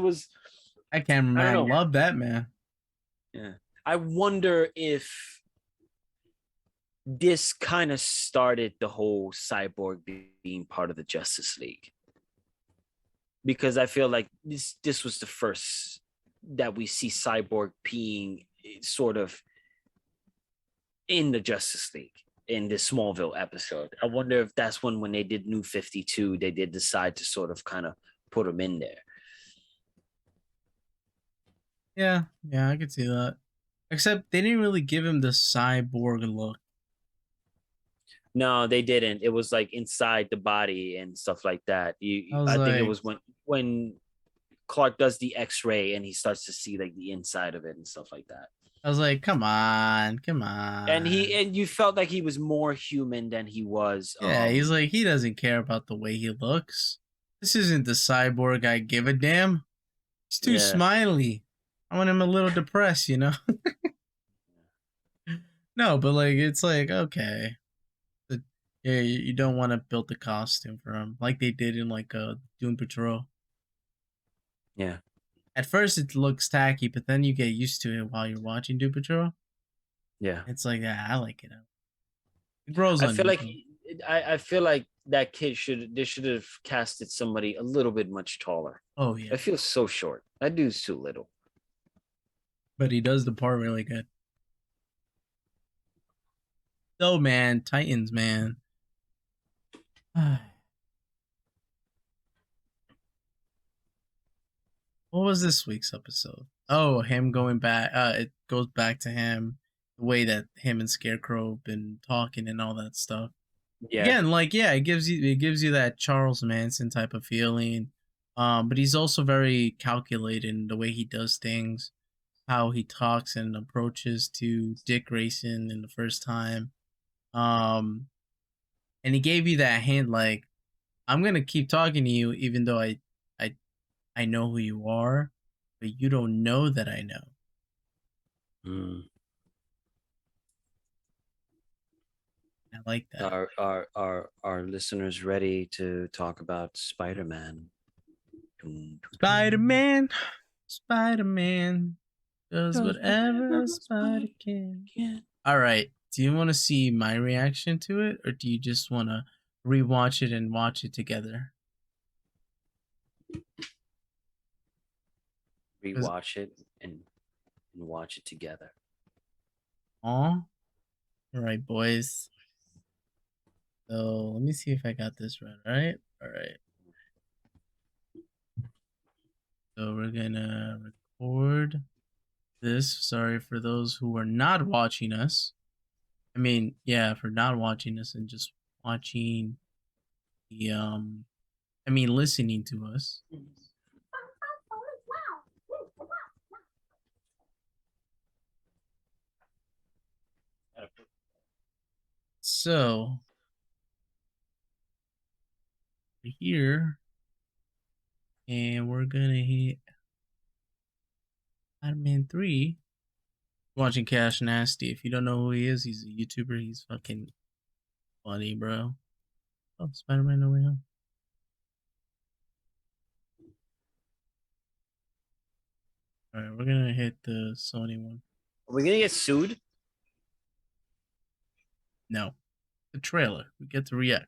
I can't remember. I don't I know. love that man. Yeah. I wonder if this kind of started the whole Cyborg being part of the Justice League. Because I feel like this was the first that we see Cyborg being sort of in the Justice League in the Smallville episode. I wonder if that's when they did New 52, they did decide to sort of kind of put him in there. Yeah, yeah, I could see that. Except they didn't really give him the cyborg look. No, they didn't. It was like inside the body and stuff like that. I was I think it like, was when Clark does the X-ray and he starts to see like the inside of it and stuff like that. come on, come And on. you felt like he was more human than he was. Yeah, he's like, he doesn't care about the way he looks. This isn't the cyborg I give a damn. He's too Yeah. smiley. I want him a little depressed, you know? No, but like, it's like, okay. But, yeah, you don't want to build the costume for him like they did in like Doom Patrol. Yeah. At first, it looks tacky, but then you get used to it while you're watching Doom Patrol. Yeah. It's like, yeah, I like it. It grows I on feel you. like I feel like that kid should have casted somebody a little bit much taller. Oh yeah, I feel so short. That dude's too little. but he does the part really good. So man, Titans, man. What was this week's episode? Oh, him going back. It goes back to him, the way that him and Scarecrow been talking and all that stuff. Yeah. Again, like yeah, it gives you that Charles Manson type of feeling. But he's also very calculated in the way he does things, how he talks and approaches to Dick Grayson in the first time. Um, and he gave you that hint, like I'm gonna keep talking to you, even though I, I know who you are, but you don't know that I know. Mm. I like that. Are listeners ready to talk about Spider-Man? Spider Man, Spider Man does Does whatever whatever a a spider spider can. can. All right. Do you want to see my reaction to it, or do you just want to rewatch it and watch it together? Rewatch it and watch it together. All right, boys. So let me see if I got this right. All right. All right. So we're gonna record this. Sorry for those who are not watching us. I mean, yeah, for not watching us and just watching the I mean listening to us. So we're here and we're gonna hit Iron Man 3. Watching Cash Nasty. If you don't know who he is, he's a YouTuber. He's fucking funny, bro. Oh, Spider-Man No Way Home. All right, we're gonna hit the Sony one. Are we gonna get sued? No, the trailer. We get to react.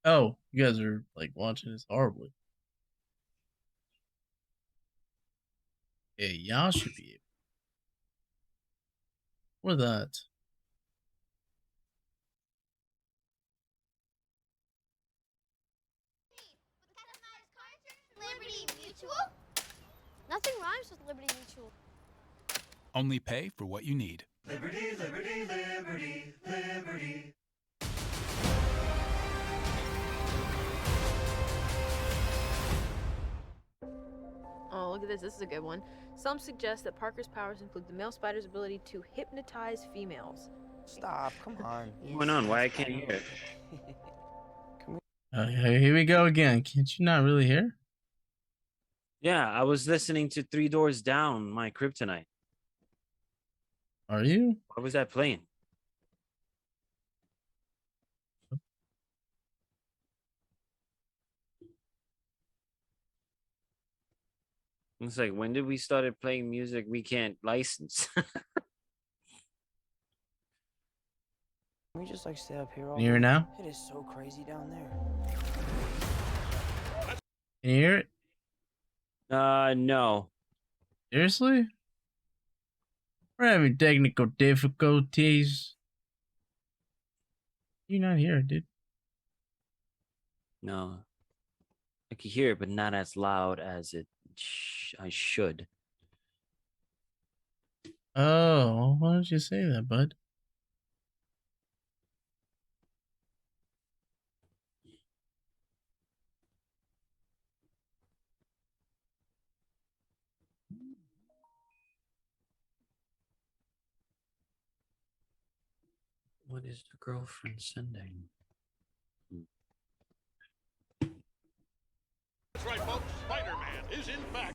Oh, you guys are like watching this horribly. Yeah, y'all should be able. Or that. Liberty Mutual? Nothing rhymes with Liberty Mutual. Only pay for what you need. Liberty, liberty, liberty, liberty. Oh, look at this. This is a good one. Some suggest that Parker's powers include the male spider's ability to hypnotize females. Stop, come on. What's going on? Why I can't hear it? Here we go again. Can't you not really hear? Yeah, I was listening to Three Doors Down, My Kryptonite. Are you? What was that playing? It's like, when did we started playing music we can't license? Can we just like stay up here all Can you hear day? now? It is so crazy down there. Can you hear it? No. Seriously? We're having technical difficulties. You not hear it, dude? No. I can hear it, but not as loud as I should. Oh, why don't you say that, bud? What is the girlfriend sending? That's right, folks. Spider-Man is in fact.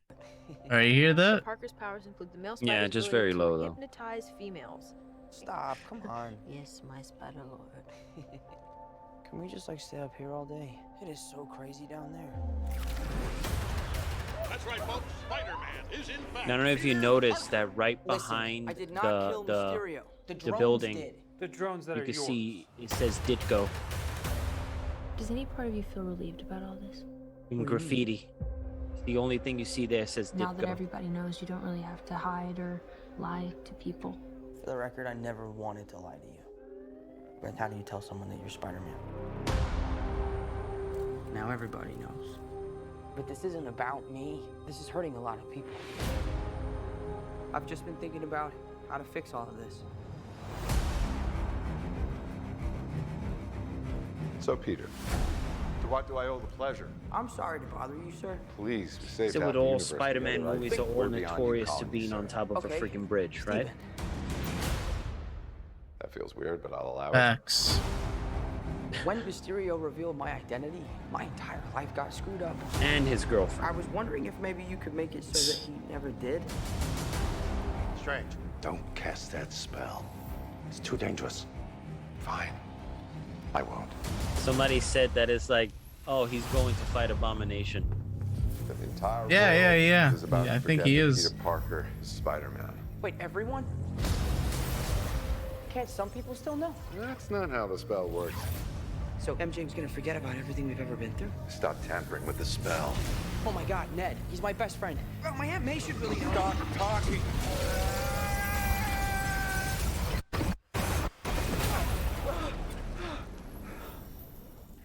All right, you hear that? Parker's powers include the male Yeah, spider's just ability very to low, though. hypnotize females. Stop, come on. Yes, my spider lord. Can we just like stay up here all day? It is so crazy down there. That's right, folks. Spider-Man is in fact. I don't know if you noticed that right Listen, behind I did not kill the Mysterio. The drones building. did. The drones that you are can yours. see it says Ditko Does any part of you feel relieved about all this? in graffiti. It's the only thing you see there says Now that Ditko. everybody knows you don't really have to hide or lie to people. For the record, I never wanted to lie to you. But how do you tell someone that you're Spider-Man? Now everybody knows. But this isn't about me. This is hurting a lot of people. I've just been thinking about how to fix all of this. So, Peter, to what do I owe the pleasure? I'm sorry to bother you, sir. Please, we saved So half with the all universe Spider-Man together, I movies think are all we're beyond you notorious to calling me being sir. on top of Okay. a freaking bridge, right? Steven. That feels weird, but I'll allow it. Facts. When Mysterio revealed my identity, my entire life got screwed up. And his girlfriend. I was wondering if maybe you could make it so that he never did. Strange. Don't cast that spell. It's too dangerous. Fine. I won't. Somebody said that it's like, oh, he's going to fight Abomination. The entire Yeah, world yeah. is about Yeah, to I think forget he that is. Peter Parker is Spider-Man. Wait, everyone? Can't some people still know? That's not how the spell works. So MJ's gonna forget about everything we've ever been through? Stop tampering with the spell. Oh my God, Ned, he's my best friend. Oh, my Aunt May should really stop talking.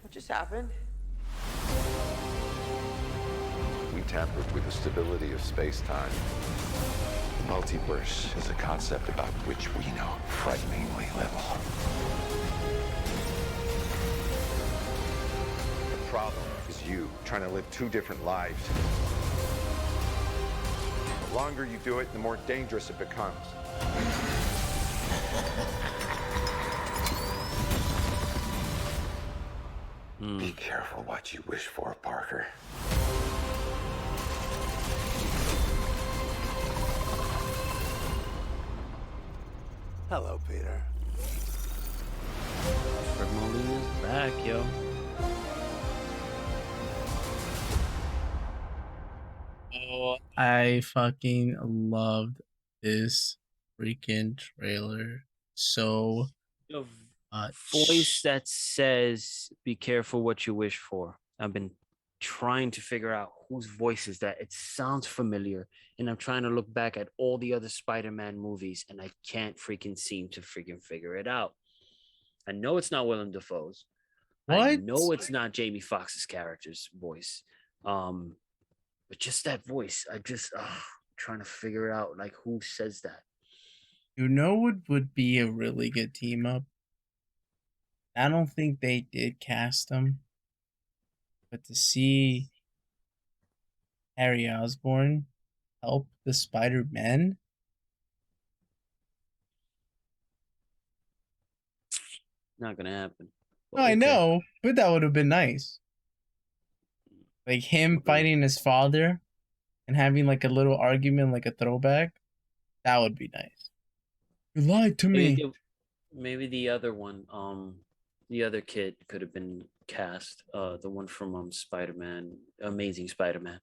What just happened? We tampered with the stability of space-time. The multiverse is a concept about which we know frighteningly little. The problem is you trying to live two different lives. The longer you do it, the more dangerous it becomes. Be careful what you wish for, Parker. Hello, Peter. Fred Molina's back, yo. I fucking loved this freaking trailer so The voice much. that says "Be careful what you wish for." I've been trying to figure out whose voice is that. It sounds familiar, and I'm trying to look back at all the other Spider-Man movies, and I can't freaking seem to freaking figure it out. I know it's not Willem Dafoe's. I What? know it's not Jamie Foxx's character's voice. But just that voice, I just trying to figure out like who says that. You know what would be a really good team up? I don't think they did cast them, but to see Harry Osborn help the Spider-Man, Not gonna happen. But I okay. know, but that would have been nice. Like him fighting his father and having like a little argument, like a throwback. That would be nice. You lied to me. Maybe the other one, the other kid could have been cast. The one from Spider-Man, Amazing Spider-Man.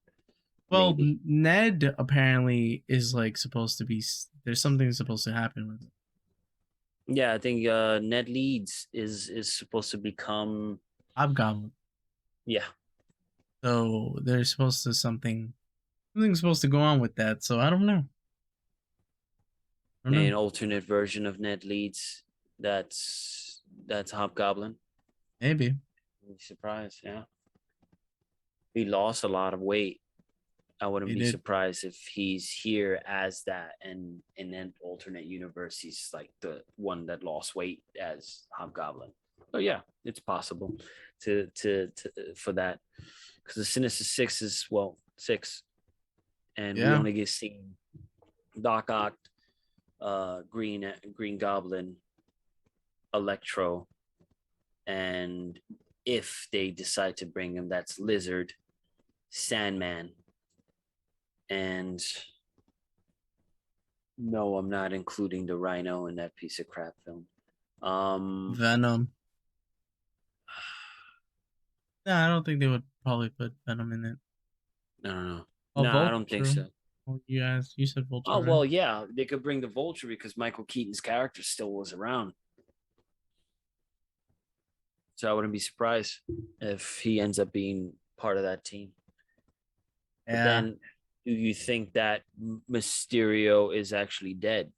Well, Maybe. Ned apparently is like supposed to be. There's something supposed to happen with it. Yeah, I think Ned Leeds is supposed to become Hobgoblin. yeah. So there's supposed to something's supposed to go on with that. So I don't know. An alternate version of Ned Leeds. That's Hobgoblin. Maybe. I'd be surprised, yeah. He lost a lot of weight. I wouldn't He be did. surprised if he's here as that, and in an alternate universe, he's like the one that lost weight as Hobgoblin. Oh yeah, it's possible to for that, because the Sinister Six is 6, and we Yeah. only get seen Doc Ock, Green Goblin, Electro, and if they decide to bring him, that's Lizard, Sandman, and no, I'm not including the Rhino in that piece of crap film. Venom. No, I don't think they would probably put Venom in it. I don't know. Oh, No, I don't think Vulture. so. Well, you said Vulture. Oh right? well, yeah, they could bring the Vulture because Michael Keaton's character still was around. So I wouldn't be surprised if he ends up being part of that team. But Yeah. then, do you think that Mysterio is actually dead?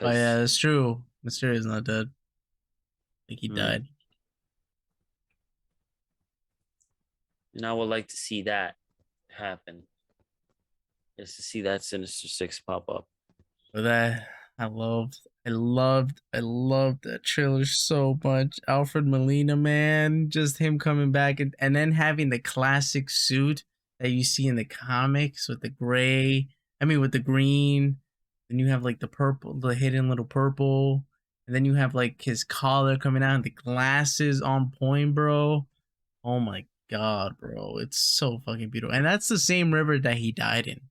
Oh yeah, that's true. Mysterio's not dead. I think he died. And I would like to see that happen. Just to see that Sinister Six pop up. But that I loved that trailer so much. Alfred Molina, man, just him coming back and then having the classic suit that you see in the comics with the gray. I mean, with the green. Then you have like the purple, the hidden little purple, and then you have like his collar coming out and the glasses on point, bro. Oh my god, bro, it's so fucking beautiful, and that's the same river that he died in.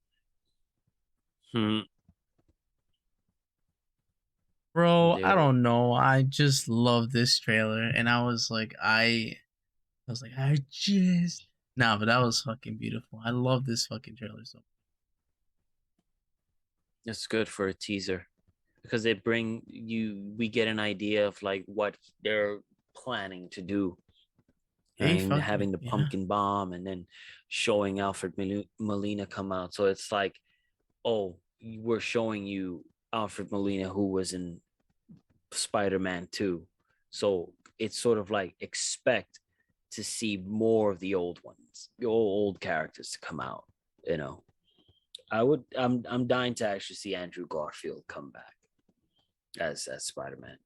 Bro, I don't know. I just love this trailer, and I was like, I just nah, but that was fucking beautiful. I love this fucking trailer so. It's good for a teaser because we get an idea of like what they're planning to do. And having the pumpkin bomb and then showing Alfred Molina come out. So it's like, oh, we're showing you Alfred Molina who was in Spider-Man 2. So it's sort of like expect to see more of the old ones, the old characters to come out, you know. I'm dying to actually see Andrew Garfield come back as Spider-Man.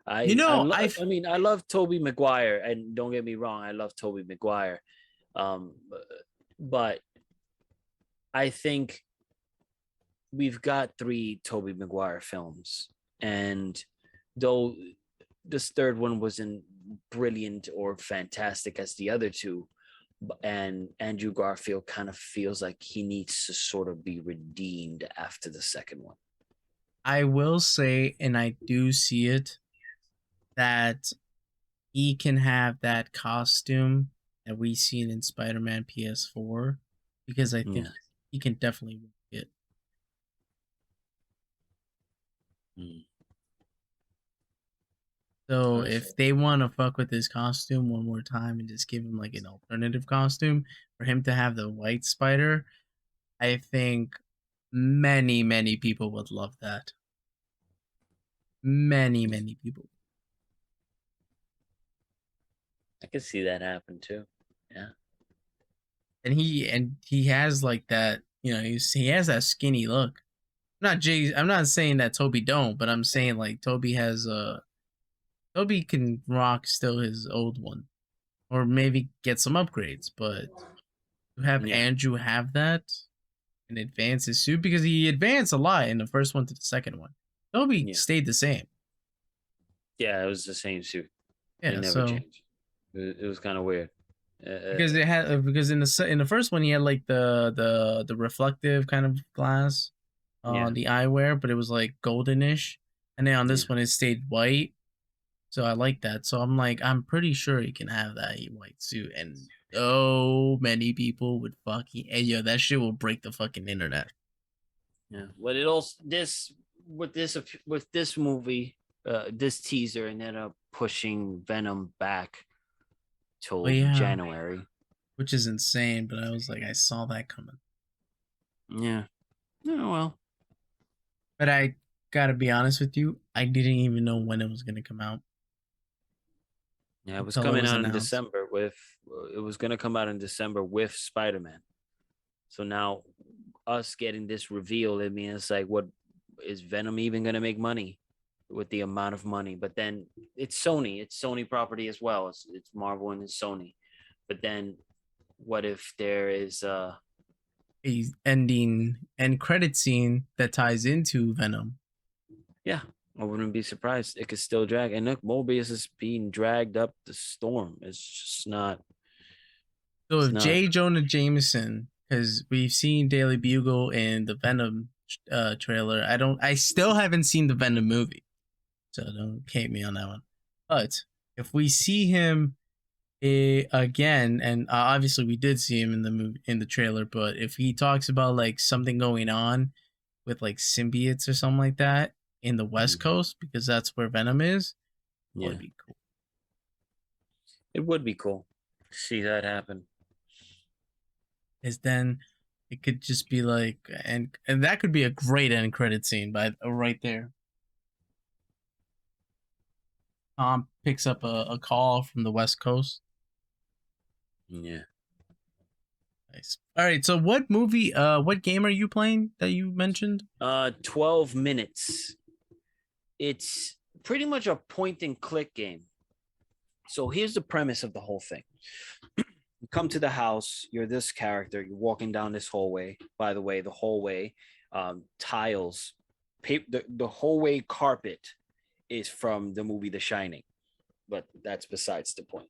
I love Tobey Maguire, and don't get me wrong, I love Tobey Maguire. But I think we've got 3 Tobey Maguire films, and though this third one wasn't brilliant or fantastic as the other 2, and Andrew Garfield kind of feels like he needs to sort of be redeemed after the second one. I will say, and I do see it, that he can have that costume that we seen in Spider-Man PS4, because I think he can definitely Mm. So I see. if they want to fuck with his costume one more time and just give him like an alternative costume for him to have the white spider, I think many people would love that. Many people. I can see that happen too. Yeah. And he has like that, he has that skinny look. I'm not saying that Toby don't, but I'm saying like Toby can rock still his old one. Or maybe get some upgrades, but to have Yeah. Andrew have that and advance his suit, because he advanced a lot in the first one to the second one. Toby Yeah. stayed the same. Yeah, it was the same suit. Yeah, It never so changed. It was kind of weird. because it had because in the first one he had like the reflective kind of glass Yeah. on the eyewear, but it was like goldenish, and then on this Yeah. one it stayed white. So I like that. So I'm like, I'm pretty sure he can have that white suit, and so many people would fucking, and yo, that shit will break the fucking internet. Yeah. But it also with this movie, this teaser ended up pushing Venom back till But yeah, January. which is insane. But I was like, I saw that coming. Yeah. Yeah. Well. But I gotta be honest with you, I didn't even know when it was gonna come out Yeah, it was until it coming was out in announced. December with. It was gonna come out in December with Spider-Man. So now, us getting this reveal, it means like, what is Venom even gonna make money with the amount of money? But then it's Sony. It's Sony property as well. It's Marvel and it's Sony. But then, what if there is A ending end credit scene that ties into Venom. Yeah, I wouldn't be surprised. It could still drag. And look, Mobius is being dragged up the storm. It's just not. So It's if not. J. Jonah Jameson, because we've seen Daily Bugle and the Venom trailer, I still haven't seen the Venom movie, so don't hate me on that one. But if we see him again, and obviously we did see him in the movie in the trailer, but if he talks about like something going on with like symbiotes or something like that in the West Coast, because that's where Venom is, that Yeah, would be cool. it would be cool to see that happen. Is then it could just be like, and that could be a great end credit scene by right there. Tom picks up a call from the West Coast. Yeah. Nice. All right, so what game are you playing that you mentioned? 12 minutes. It's pretty much a point and click game. So here's the premise of the whole thing. You come to the house, you're this character, you're walking down this hallway. By the way, the hallway tiles, the hallway carpet is from the movie The Shining, but that's besides the point.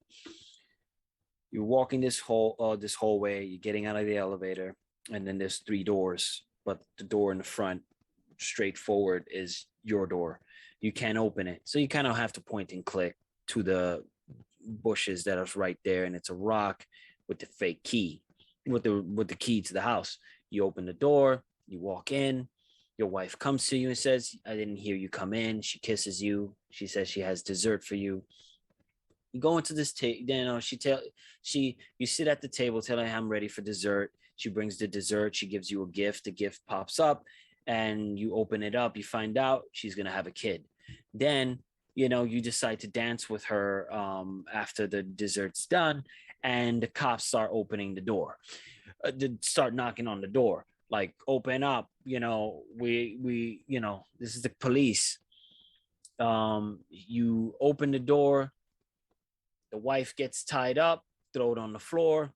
You're walking this hallway, you're getting out of the elevator, and then there's 3 doors, but the door in the front, straightforward, is your door. You can't open it, so you kind of have to point and click to the bushes that are right there, and it's a rock with the fake key, with the key to the house. You open the door, you walk in. Your wife comes to you and says, "I didn't hear you come in." She kisses you. She says she has dessert for you. You go into this table. You sit at the table telling her, "I'm ready for dessert." She brings the dessert. She gives you a gift. The gift pops up, and you open it up. You find out she's gonna have a kid. Then you decide to dance with her after the dessert's done, and the cops start opening the door. Start knocking on the door, like, "Open up, we this is the police." You open the door. The wife gets tied up, thrown on the floor.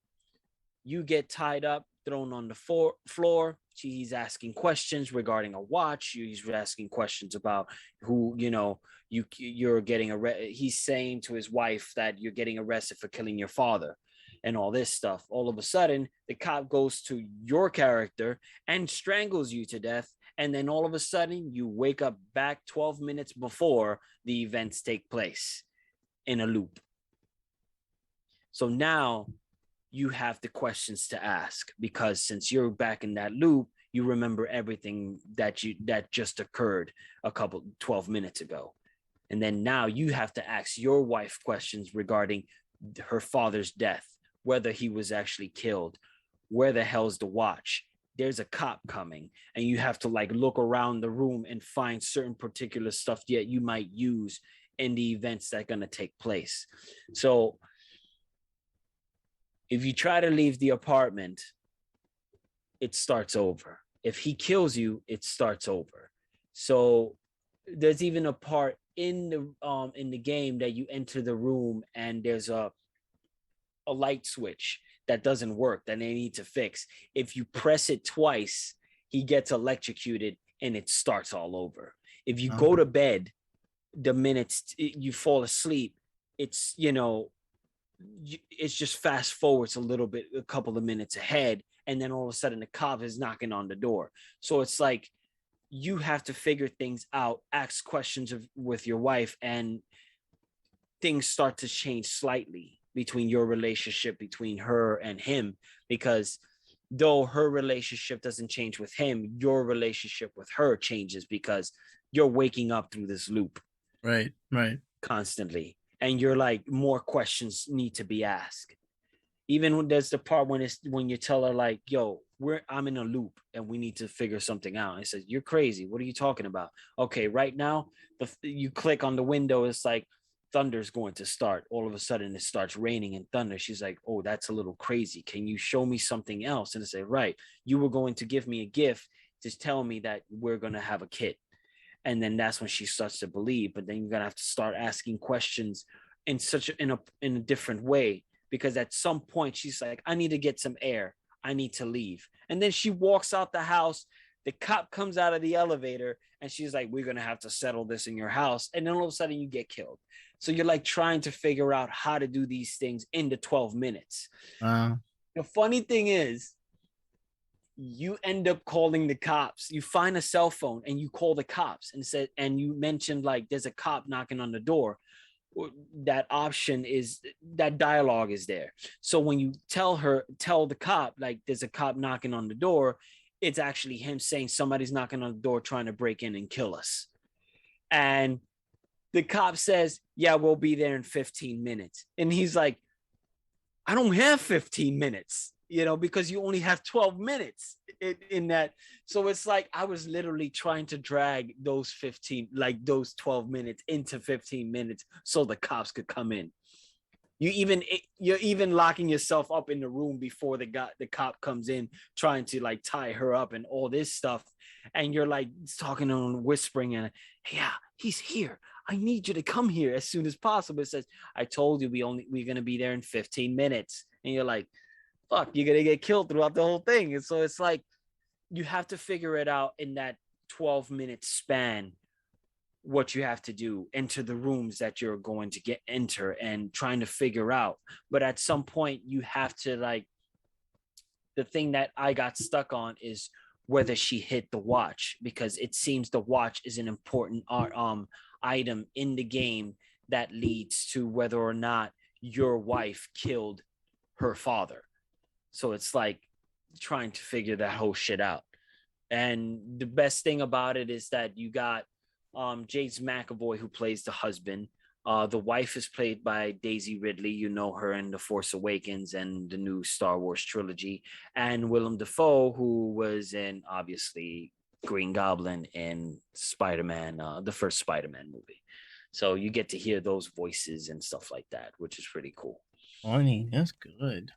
You get tied up, thrown on the floor. He's asking questions regarding a watch. He's asking questions about who, you're getting arrested. He's saying to his wife that you're getting arrested for killing your father and all this stuff. All of a sudden, the cop goes to your character and strangles you to death. And then all of a sudden, you wake up back 12 minutes before the events take place in a loop. So now you have the questions to ask, because since you're back in that loop, you remember everything that just occurred 12 minutes ago. And then now you have to ask your wife questions regarding her father's death, whether he was actually killed, where the hell's the watch, there's a cop coming, and you have to like look around the room and find certain particular stuff that you might use in the events that are going to take place. So if you try to leave the apartment, it starts over. If he kills you, it starts over. So there's even a part in the game that you enter the room and there's a light switch that doesn't work that they need to fix. If you press it twice, he gets electrocuted and it starts all over. If you go to bed, the minutes you fall asleep, it's, you know, it's just fast forwards a little bit, a couple of minutes ahead, and then all of a sudden the cop is knocking on the door. So it's like you have to figure things out, ask questions with your wife, and things start to change slightly between your relationship between her and him, because though her relationship doesn't change with him, your relationship with her changes because you're waking up through this loop Right. constantly, and you're like, more questions need to be asked. Even when there's the part when you tell her like, yo, I'm in a loop and we need to figure something out. And it says, you're crazy, what are you talking about? Okay, right now you click on the window, it's like thunder's going to start. All of a sudden it starts raining and thunder. She's like, oh, that's a little crazy, can you show me something else? And I say, right, you were going to give me a gift to tell me that we're going to have a kid. And then that's when she starts to believe. But then you're gonna have to start asking questions in a different way, because at some point she's like, I need to get some air, I need to leave. And then she walks out the house, the cop comes out of the elevator, and she's like, we're gonna have to settle this in your house. And then all of a sudden you get killed. So you're like trying to figure out how to do these things in the 12 minutes. The funny thing is, you end up calling the cops. You find a cell phone and you call the cops and you mentioned like there's a cop knocking on the door. That option is, that dialogue is there. So when you tell the cop like there's a cop knocking on the door, it's actually him saying somebody's knocking on the door trying to break in and kill us. And the cop says, yeah, we'll be there in 15 minutes. And he's like, I don't have 15 minutes. Because you only have 12 minutes in that. So it's like I was literally trying to drag those 12 minutes into 15 minutes so the cops could come in. You're even locking yourself up in the room before the cop comes in, trying to like tie her up and all this stuff. And you're like talking and whispering and, yeah, he's here, I need you to come here as soon as possible. It says, I told you we're going to be there in 15 minutes. And you're like, fuck, you're gonna get killed throughout the whole thing. And so it's like you have to figure it out in that 12-minute span, what you have to do, enter the rooms that you're going to enter and trying to figure out. But at some point you have to, like, the thing that I got stuck on is whether she hit the watch, because it seems the watch is an important item in the game that leads to whether or not your wife killed her father. So it's like trying to figure that whole shit out. And the best thing about it is that you got James McAvoy, who plays the husband. The wife is played by Daisy Ridley. You know her in The Force Awakens and the new Star Wars trilogy. And Willem Dafoe, who was in, obviously, Green Goblin and Spider-Man, the first Spider-Man movie. So you get to hear those voices and stuff like that, which is pretty cool. Funny, that's good.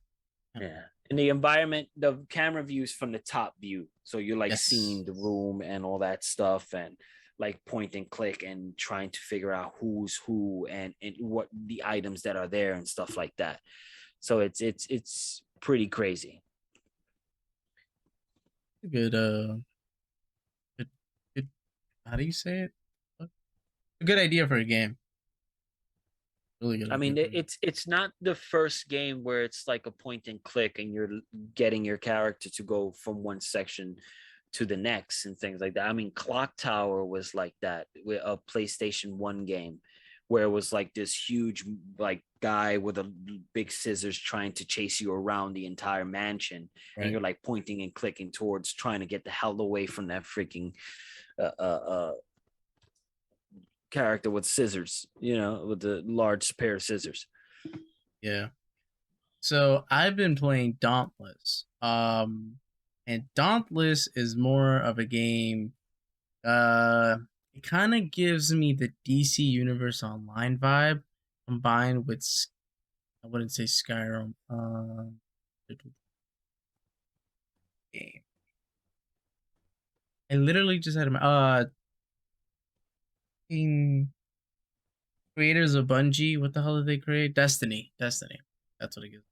Yeah. And the environment, the camera views from the top view. So you're like seeing the room and all that stuff, and like point and click and trying to figure out who's who and what the items that are there and stuff like that. So it's pretty crazy. Good, how do you say it? A good idea for a game. Really good. I mean, it's not the first game where it's like a point and click and you're getting your character to go from one section to the next and things like that. I mean, Clock Tower was like that, with a PlayStation 1 game where it was like this huge like guy with a big scissors trying to chase you around the entire mansion, and you're like pointing and clicking towards trying to get the hell away from that freaking character with scissors, with the large pair of scissors. Yeah. So I've been playing Dauntless. And Dauntless is more of a game. It kind of gives me the DC Universe Online vibe combined with, I wouldn't say Skyrim. Game. I literally just had in creators of Bungie. What the hell did they create? Destiny. That's what it gives.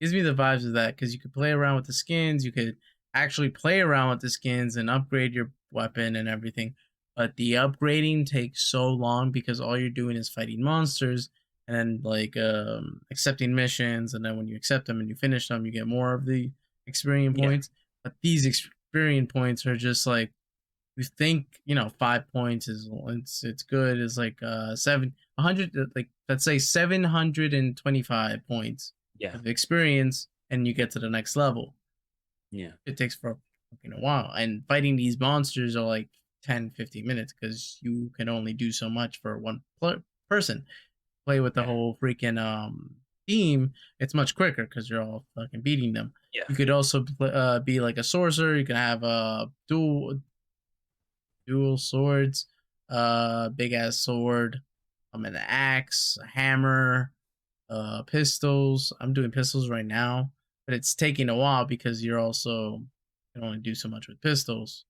Gives me the vibes of that because you could play around with the skins. You could actually play around with the skins and upgrade your weapon and everything. But the upgrading takes so long because all you're doing is fighting monsters and then like accepting missions. And then when you accept them and you finish them, you get more of the experience points. But these experience points are just like, you think 5 points is it's good. It's like 700, like let's say 725 points of experience, and you get to the next level. It takes for a while, and fighting these monsters are like 10-15 minutes because you can only do so much for one person. Play with the whole freaking team, it's much quicker because you're all fucking beating them. You could also be like a sorcerer. You can have dual swords, big ass sword, an axe, a hammer, pistols. I'm doing pistols right now, but it's taking a while because you can only do so much with pistols.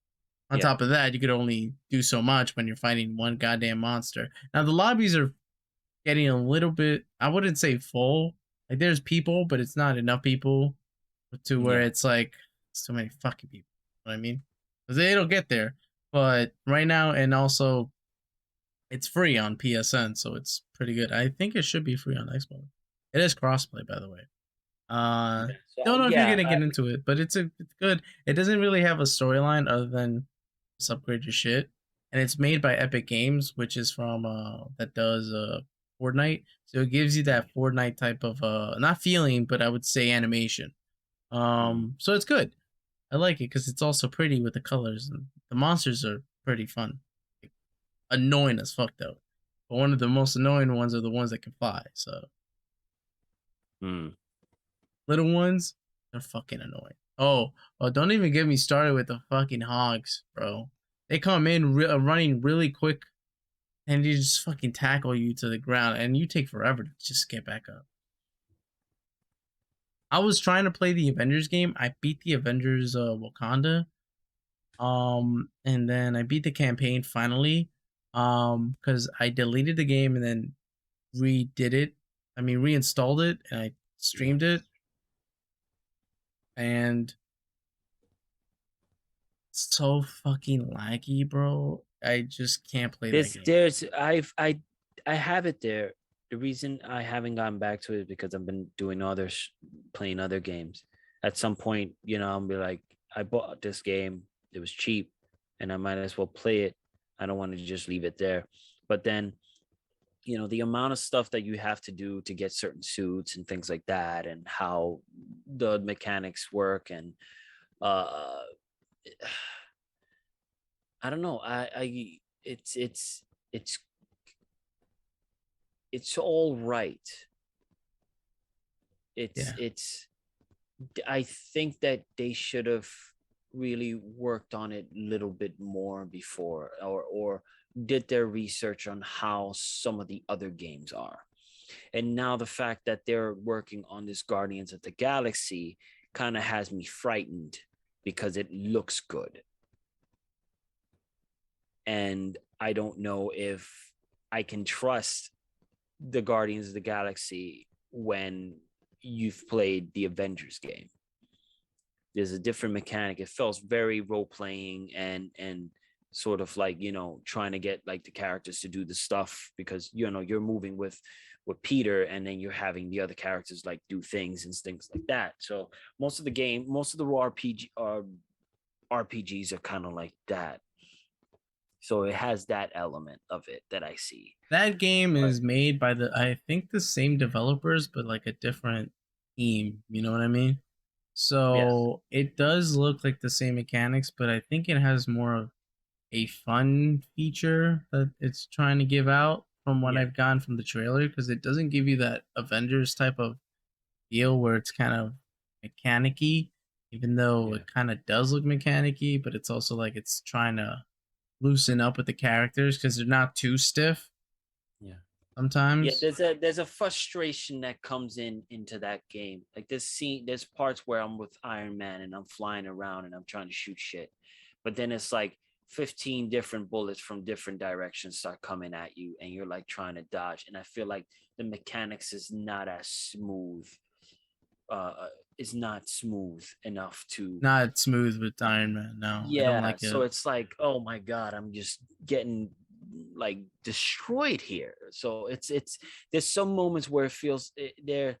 On top of that, you could only do so much when you're fighting one goddamn monster. Now the lobbies are getting a little bit, I wouldn't say full. Like there's people, but it's not enough people to where it's like so many fucking people. You know what I mean? Because it'll get there. But right now, and also it's free on PSN, so it's pretty good. I think it should be free on Xbox. It is crossplay, by the way. Don't know if you're gonna get into it, but it's good. It doesn't really have a storyline other than just upgrade your shit, and it's made by Epic Games, which is from that does Fortnite. So it gives you that Fortnite type of not feeling, but I would say animation. So it's good. I like it because it's also pretty with the colors, and the monsters are pretty fun. Like, annoying as fuck though, but one of the most annoying ones are the ones that can fly. So little ones, they're fucking annoying. Oh, don't even get me started with the fucking hogs, bro. They come in running really quick, and they just fucking tackle you to the ground, and you take forever to just get back up. I was trying to play the Avengers game. I beat the Avengers Wakanda. And then I beat the campaign finally. Because I deleted the game and then reinstalled it, and I streamed it. And it's so fucking laggy, bro. I just can't play that game. I have it there. The reason I haven't gotten back to it is because I've been doing playing other games. At some point, I'll be like, I bought this game, it was cheap, and I might as well play it. I don't want to just leave it there. But then, the amount of stuff that you have to do to get certain suits and things like that, and how the mechanics work, and I don't know. It's all right. I think that they should have really worked on it a little bit more before, or did their research on how some of the other games are. And now the fact that they're working on this Guardians of the Galaxy kind of has me frightened because it looks good. And I don't know if I can trust the Guardians of the Galaxy when you've played the Avengers game. There's a different mechanic. It feels very role-playing and sort of like, trying to get like the characters to do the stuff because, you're moving with Peter, and then you're having the other characters like do things and things like that. So most of the RPGs are kind of like that. So it has that element of it that I see. That game But is made by I think the same developers, but like a different team. You know what I mean? yes, So it does look like the same mechanics, but I think it has more of a fun feature that it's trying to give out from what yeah, I've gotten from the trailer, because it doesn't give you that Avengers type of feel where it's kind of mechanicky, even though yeah, it kind of does look mechanicky, but it's also like it's trying to loosen up with the characters because they're not too stiff yeah. Yeah, sometimes. there's a frustration that comes into that game. Like there's parts where I'm with Iron Man and I'm flying around and I'm trying to shoot shit, but then it's like 15 different bullets from different directions start coming at you, and you're like trying to dodge. And I feel like the mechanics is not as smooth. Is not smooth enough to. Not smooth with Iron Man. No, I don't Yeah, like so it. it's like, oh my god, I'm just getting like destroyed here. So it's there's some moments where it feels Huh.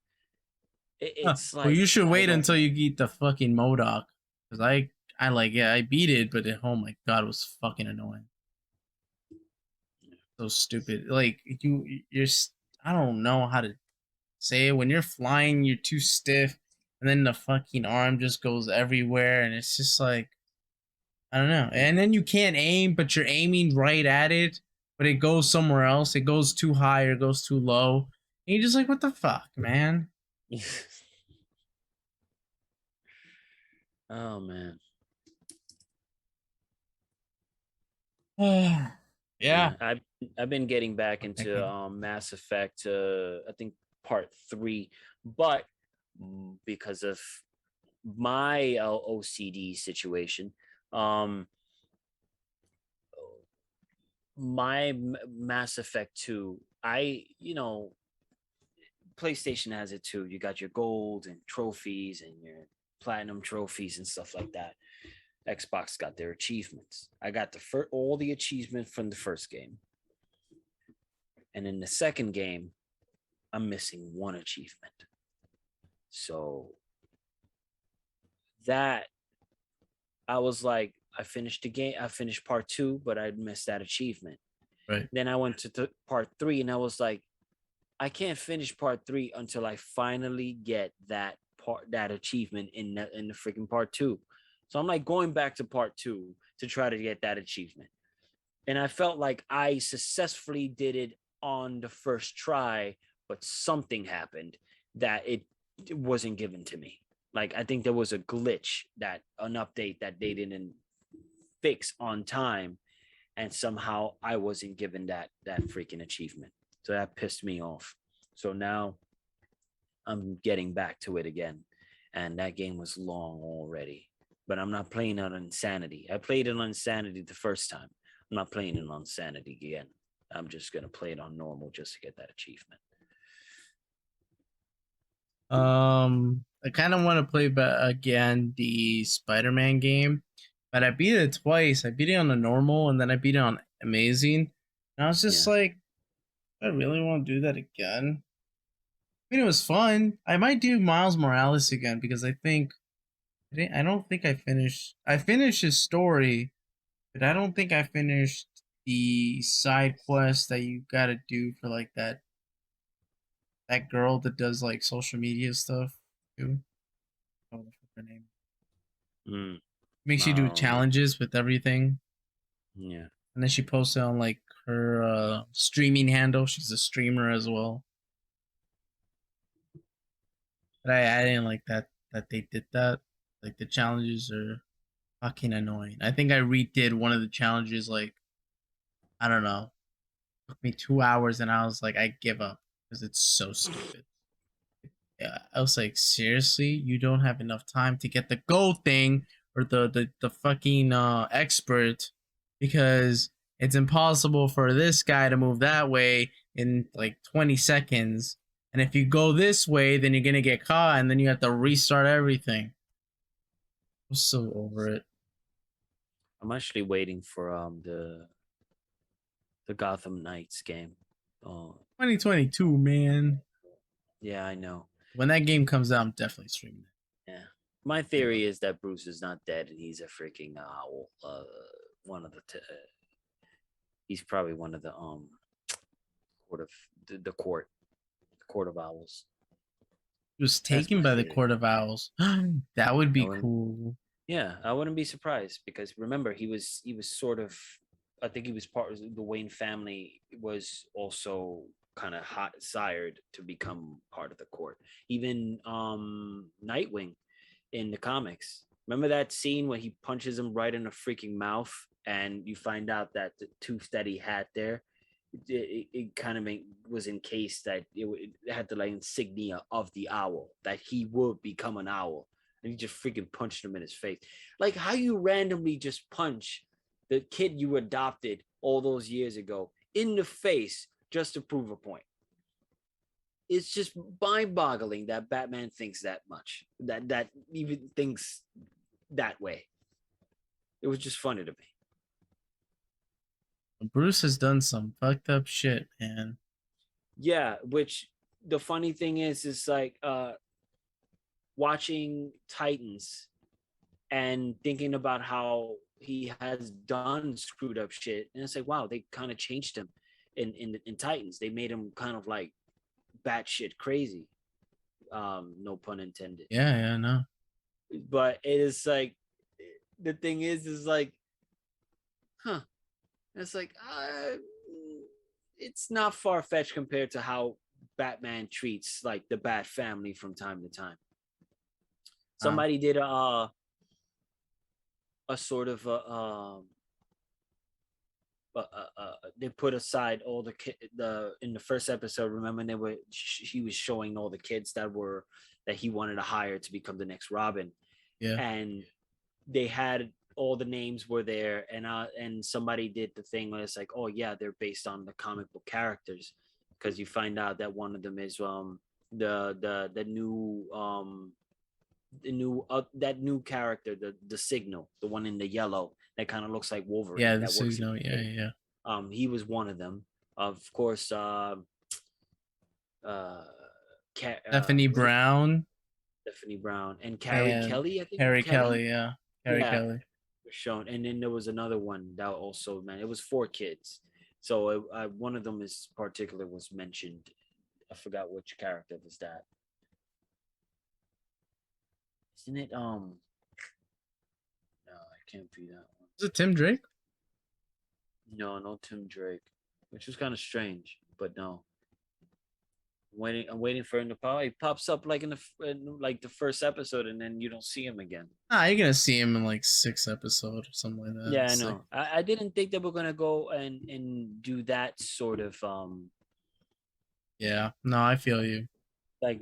it's Well, like you should I wait don't until know. you get the fucking Modoc, because I like, yeah, I beat it, but oh my god, it was fucking annoying. So stupid. Like I don't know how to say it. When you're flying, you're too stiff, and then the fucking arm just goes everywhere, and it's just like, I don't know. And then you can't aim, but you're aiming right at it, but it goes somewhere else. It goes too high or it goes too low. And you're just like, what the fuck, man? Oh man. Yeah. Yeah, I've been getting back Fuck that into game. Mass Effect, I think part 3, but because of my OCD situation, um my Mass Effect 2, PlayStation has it too. You got your gold and trophies and your platinum trophies and stuff like that. Xbox got their achievements. I got all the achievements from the first game. And in the second game, I'm missing one achievement. So that I was like, I finished the game, I finished part 2, but I missed that achievement. Right. Then I went to part 3 and I was like, I can't finish part 3 until I finally get that achievement in the freaking part 2. So I'm like going back to part 2 to try to get that achievement. And I felt like I successfully did it on the first try, but something happened that it wasn't given to me. Like I think there was a glitch, an update that they didn't fix on time, and somehow I wasn't given that freaking achievement. So that pissed me off. So now I'm getting back to it again. And that game was long already. But I'm not playing on Insanity. I played it on Insanity the first time. I'm not playing it on Insanity again. I'm just gonna play it on normal just to get that achievement. I kind of want to play again the Spider-Man game, but I beat it twice. I beat it on the normal, and then I beat it on amazing. And I was just Yeah. like, I really want to do that again. I mean, it was fun. I might do Miles Morales again because I don't think I finished. I finished his story, but I don't think I finished the side quest that you got to do for like that girl that does like social media stuff too. Oh, what the fuck her name? Mm, Makes you I do don't know. challenges with everything, Yeah. and then she posts it on like her streaming handle. She's a streamer as well. But I didn't like that they did that. Like the challenges are fucking annoying. I think I redid one of the challenges like, I don't know. It took me 2 hours and I was like, I give up because it's so stupid. Yeah, I was like, seriously, you don't have enough time to get the gold thing or the fucking expert, because it's impossible for this guy to move that way in like 20 seconds. And if you go this way, then you're gonna get caught and then you have to restart everything. I'm so over it. I'm actually waiting for the Gotham Knights game. Oh, 2022, man. yeah, I know. When that game comes out, I'm definitely streaming it. Yeah. My theory is that Bruce is not dead and he's a freaking one of the He's probably one of the court of the court of owls. He was That's taken my by the theory. Court of Owls. That would I be wouldn't, cool. yeah, I wouldn't be surprised because remember he was sort of, I think he was part of the Wayne family, was also kind of hot sired to become part of the court. Even Nightwing in the comics. Remember that scene where he punches him right in the freaking mouth, and you find out that the tooth that he had there, it kind of was encased that it had the like insignia of the owl, that he would become an owl, and he just freaking punched him in his face. Like how you randomly just punch the kid you adopted all those years ago in the face just to prove a point. It's just mind-boggling that Batman thinks that much, that even thinks that way. It was just funny to me. Bruce has done some fucked up shit, man. Yeah, which the funny thing is like watching Titans and thinking about how he has done screwed up shit, and it's like, wow, they kind of changed him in Titans. They made him kind of like batshit crazy. No pun intended. Yeah, no. But it is like, the thing is like, huh? It's like, it's not far fetched compared to how Batman treats like the Bat family from time to time. Somebody did a sort of they put aside all the in the first episode. Remember, he was showing all the kids that he wanted to hire to become the next Robin. Yeah. And they had all the names were there, and somebody did the thing where it's like, oh yeah, they're based on the comic book characters, because you find out that one of them is the new character, the Signal, the one in the yellow that kind of looks like Wolverine. Yeah, the that works Signal. Yeah. He was one of them. Of course, Stephanie Brown. Stephanie Brown and Carrie And Kelly, I think. Carrie Kelly, yeah. Carrie Yeah. Kelly. Was shown, and then there was another one that also, man, it was 4 kids. So one of them is particular was mentioned. I forgot which character was that. Isn't it? No, it can't be that one. Is it Tim Drake? No, Tim Drake, which was kind of strange, but no. I'm waiting for him to pop. He pops up like in the first episode, and then you don't see him again. Nah, you're gonna see him in like 6 episodes or something like that. Yeah, It's I know. like- I didn't think they were gonna go and do that sort of yeah. No, I feel you. like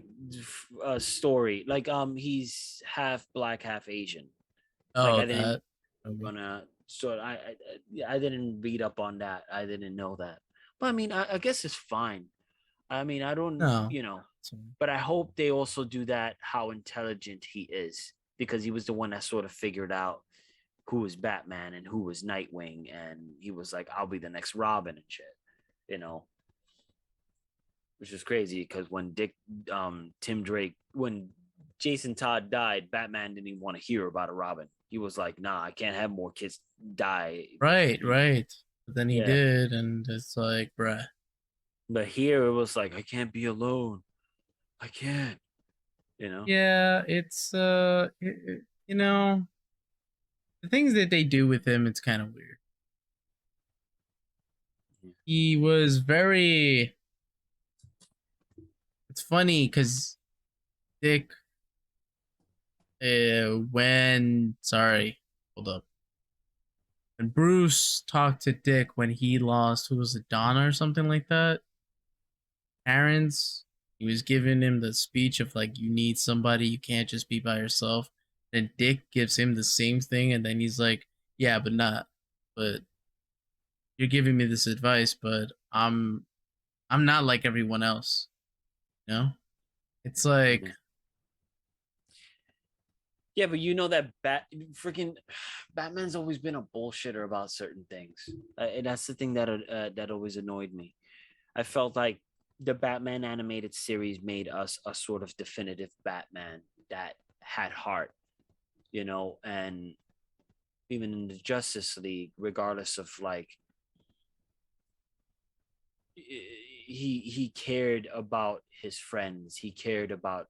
a story. Like he's half black, half Asian. Oh, I didn't that. Okay. gonna so I didn't read up on that. I didn't know that. But I mean, I guess it's fine. I mean, I don't, No. but I hope they also do that, how intelligent he is, because he was the one that sort of figured out who was Batman and who was Nightwing. And he was like, I'll be the next Robin and shit, which is crazy because when when Jason Todd died, Batman didn't even want to hear about a Robin. He was like, nah, I can't have more kids die. Right. But then he Yeah. did, and it's like, bruh. But here it was like, I can't be alone. I can't, Yeah, it's the things that they do with him, it's kind of weird. He was very. It's funny because Dick, hold up. When Bruce talked to Dick when he lost, who was it, Donna or something like that? Parents, he was giving him the speech of like, you need somebody, you can't just be by yourself. Then Dick gives him the same thing, and then he's like, yeah, but you're giving me this advice, but I'm not like everyone else. It's like, yeah, but that Batman's always been a bullshitter about certain things. And that's the thing that always annoyed me. I felt like the Batman animated series made us a sort of definitive Batman that had heart, and even in the Justice League, regardless of like he cared about his friends. He cared about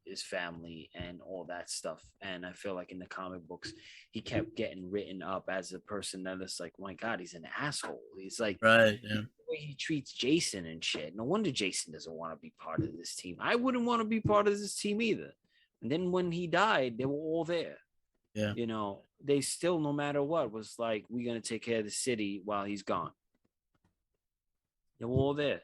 his family and all that stuff. And I feel like in the comic books, he kept getting written up as a person that is like, my God, he's an asshole. He's like, Right. Yeah. the way he treats Jason and shit. No wonder Jason doesn't want to be part of this team. I wouldn't want to be part of this team either. And then when he died, they were all there. Yeah. You know, they still, no matter what, was like, we're going to take care of the city while he's gone. They were all there.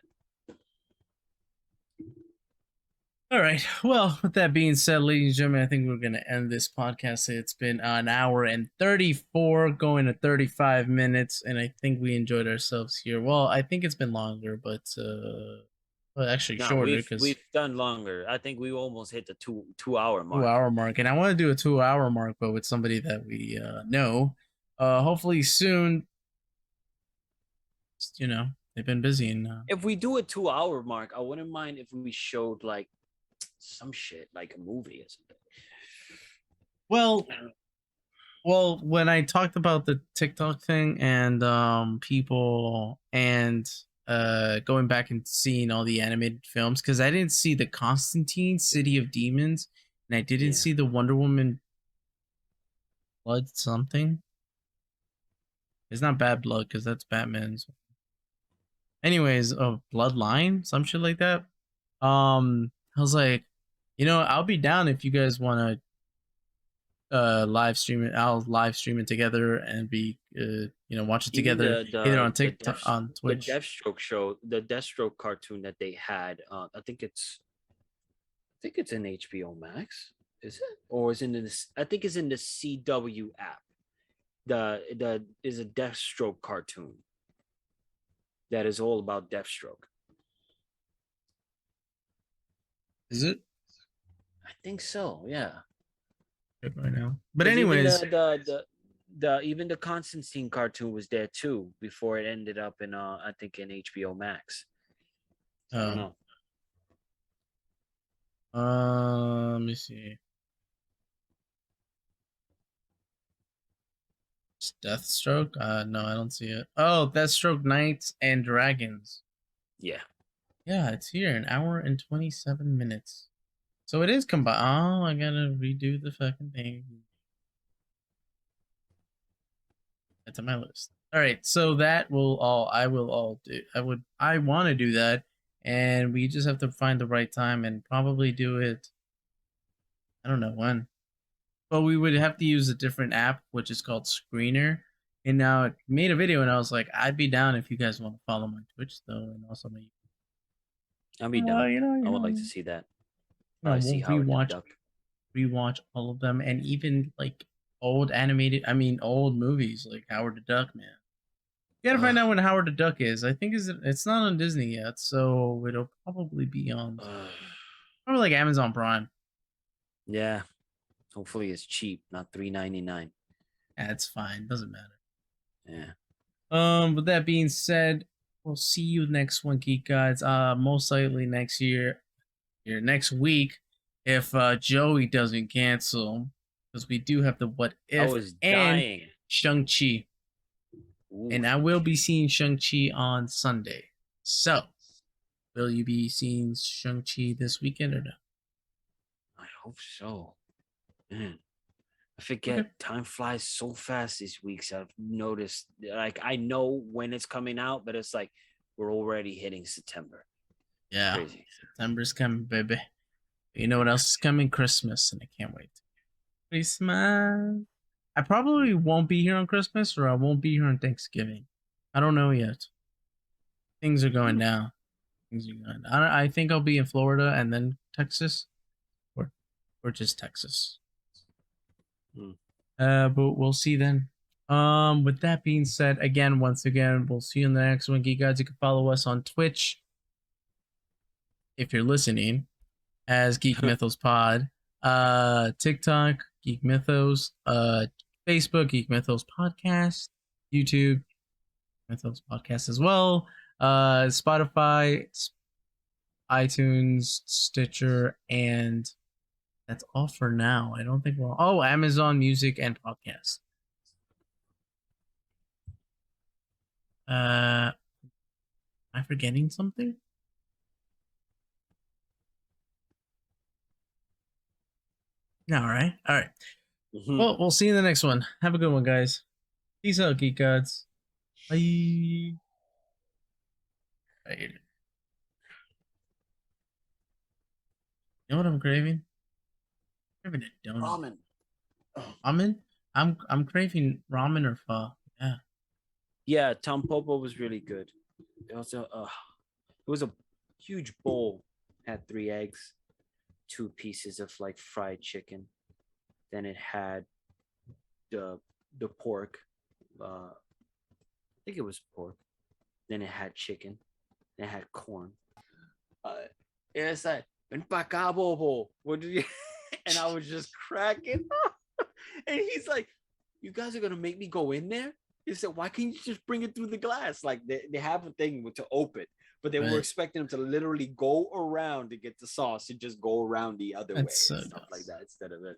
All right. Well, with that being said, ladies and gentlemen, I think we're going to end this podcast. It's been an hour and 34, going to 35 minutes, and I think we enjoyed ourselves here. Well, I think it's been longer, but actually No, shorter because we've done longer. I think we almost hit the two hour mark. 2 hour mark, and I want to do a 2 hour mark, but with somebody that we know. Hopefully soon. You know, they've been busy, and If we do a 2 hour mark, I wouldn't mind if we showed like some shit, like a movie or something. Well, when I talked about the TikTok thing and people and going back and seeing all the animated films, because I didn't see the Constantine City of Demons, and I didn't see the Wonder Woman Blood something. It's not Bad Blood because that's Batman's. Anyways, Bloodline, some shit like that. I was like, I'll be down if you guys want to live stream it. I'll live stream it together and be watch it together either on TikTok, on Twitch. The Deathstroke show, the Deathstroke cartoon that they had. I think it's in HBO Max. Is it, or is it in this? I think it's in the CW app. The is a Deathstroke cartoon that is all about Deathstroke. Is it? I think so. Yeah. Right now, but anyways, even the Constantine cartoon was there too before it ended up in I think in HBO Max. I don't know. Let me see. It's Deathstroke? No, I don't see it. Oh, Deathstroke Knights and Dragons. Yeah. Yeah, it's here, an hour and 27 minutes. So it is combined. Oh, I gotta redo the fucking thing. That's on my list. All right, so that I want to do that, and we just have to find the right time and probably do it. I don't know when, but we would have to use a different app, which is called Screener. And now it made a video, and I was like, I'd be down if you guys want to follow my Twitch though, and also my. I'll be down. I would like to see that. We'll rewatch all of them, and even like old movies like Howard the Duck, man. You gotta find out when Howard the Duck is. I think it's not on Disney yet, so it'll probably be on probably like Amazon Prime. Yeah. Hopefully it's cheap, not $3.99. That's fine. Doesn't matter. Yeah. With that being said, we'll see you next one, Geek Guys. Most likely next week, if Joey doesn't cancel, because we do have the What If I was dying. and Shang-Chi. And I will be seeing Shang-Chi on Sunday. So, will you be seeing Shang-Chi this weekend or no? I hope so. Man, I forget. Okay. Time flies so fast these weeks. I've noticed. Like, I know when it's coming out, but it's like we're already hitting September. Yeah, crazy. September's coming, baby. You know what else is coming? Christmas, and I can't wait. Christmas. I probably won't be here on Christmas, or I won't be here on Thanksgiving. I don't know yet. Things are going down. I think I'll be in Florida and then Texas, or just Texas. But we'll see then. With that being said, once again, we'll see you in the next one, Geek Guys. You can follow us on Twitch if you're listening as Geek Mythos Pod, TikTok Geek Mythos, Facebook Geek Mythos Podcast, YouTube Mythos Podcast as well, Spotify, iTunes, Stitcher, and that's all for now. I don't think Amazon Music and Podcast. I I forgetting something? All right. All right. Mhm. Well, we'll see you in the next one. Have a good one, guys. Peace out, geek gods. Bye. Bye. You know what I'm craving? Craving a donut. Ramen. Oh. Ramen? I'm craving ramen or pho. Yeah. Yeah, Tom Popo was really good. It was a huge bowl. Had 3 eggs, 2 pieces of like fried chicken. Then it had the pork. I think it was pork. Then it had chicken. Then it had corn. It's like, "Ven pa' acá, bobo." What did you? And I was just cracking up. And he's like, "You guys are gonna make me go in there?" He said, "Why can't you just bring it through the glass?" Like they have a thing to open, but they were Right. expecting him to literally go around to get the sauce and just go around the other way That's so and stuff like dumb. that instead of it.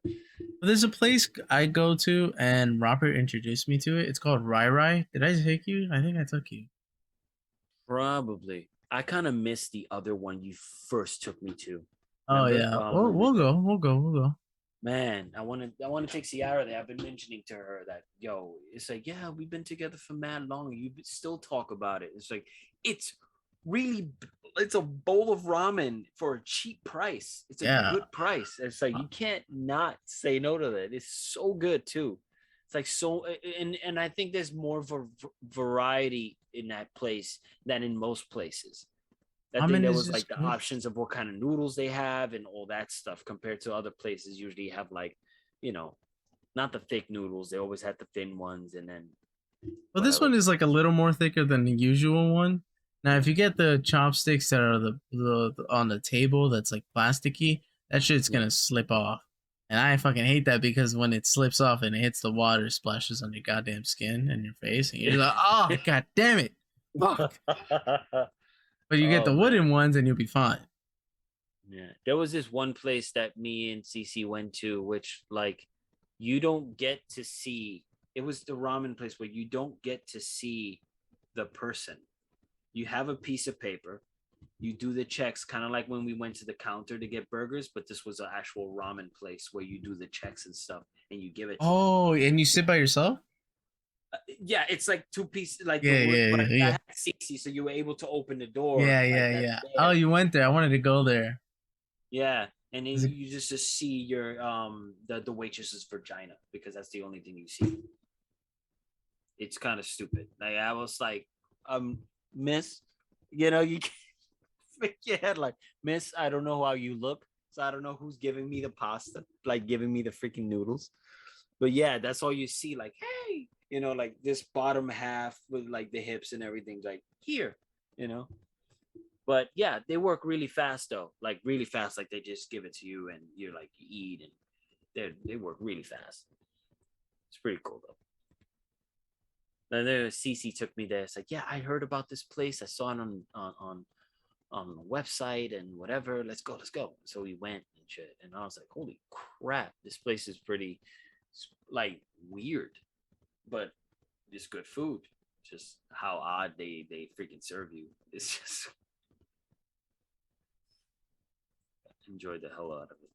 There's a place I go to, and Robert introduced me to it. It's called Rai Rai. Did I take you? I think I took you. Probably. I kind of missed the other one you first took me to. Oh Remember? yeah. Well, we'll go. We'll go. We'll go. Man, I want to take Ciara there. I've been mentioning to her that, yo, it's like, yeah, we've been together for mad long. You still talk about it. It's like, it's really, it's a bowl of ramen for a cheap price. It's a Yeah. good price. It's like you can't not say no to that. It's so good too. It's like so, and I think there's more of a variety in that place than in most places. I think Ramen there is was like just the good. options of what kind of noodles they have and all that stuff compared to other places. Usually have like, you know, not the thick noodles. They always had the thin ones, and then Well, this whatever. one is like a little more thicker than the usual one. Now, if you get the chopsticks that are the on the table that's like plasticky, that shit's gonna slip off. And I fucking hate that because when it slips off and it hits the water, it splashes on your goddamn skin and your face, and you're like, oh god damn it. Fuck. But you get Oh, the man. wooden ones and you'll be fine. Yeah, there was this one place that me and Cece went to, which like you don't get to see. It was the ramen place where you don't get to see the person. You have a piece of paper. You do the checks, kind of like when we went to the counter to get burgers, but this was an actual ramen place where you do the checks and stuff, and you give it to them. Oh, and you sit by yourself? Yeah, it's like 2 pieces, like the Yeah, wood, yeah, but yeah, I yeah. had Cece, so you were able to open the door Yeah, like yeah, that. yeah. There. Oh, you went there. I wanted to go there. Yeah, and then Is it- you just see your the waitress's vagina because that's the only thing you see. It's kind of stupid. Like I was like, miss, you can't fake your head like, miss, I don't know how you look, so I don't know who's giving me the pasta, like giving me the freaking noodles. But yeah, that's all you see. Like, hey, like this bottom half with like the hips and everything, like here. But yeah, they work really fast though, like really fast. Like they just give it to you and you're like you eat and they work really fast. It's pretty cool though. And then Cece took me there. It's like, yeah, I heard about this place. I saw it on the website and whatever. Let's go. So we went and shit. And I was like, holy crap, this place is pretty like weird, but it's good food. Just how odd they freaking serve you. It's just enjoyed the hell out of it.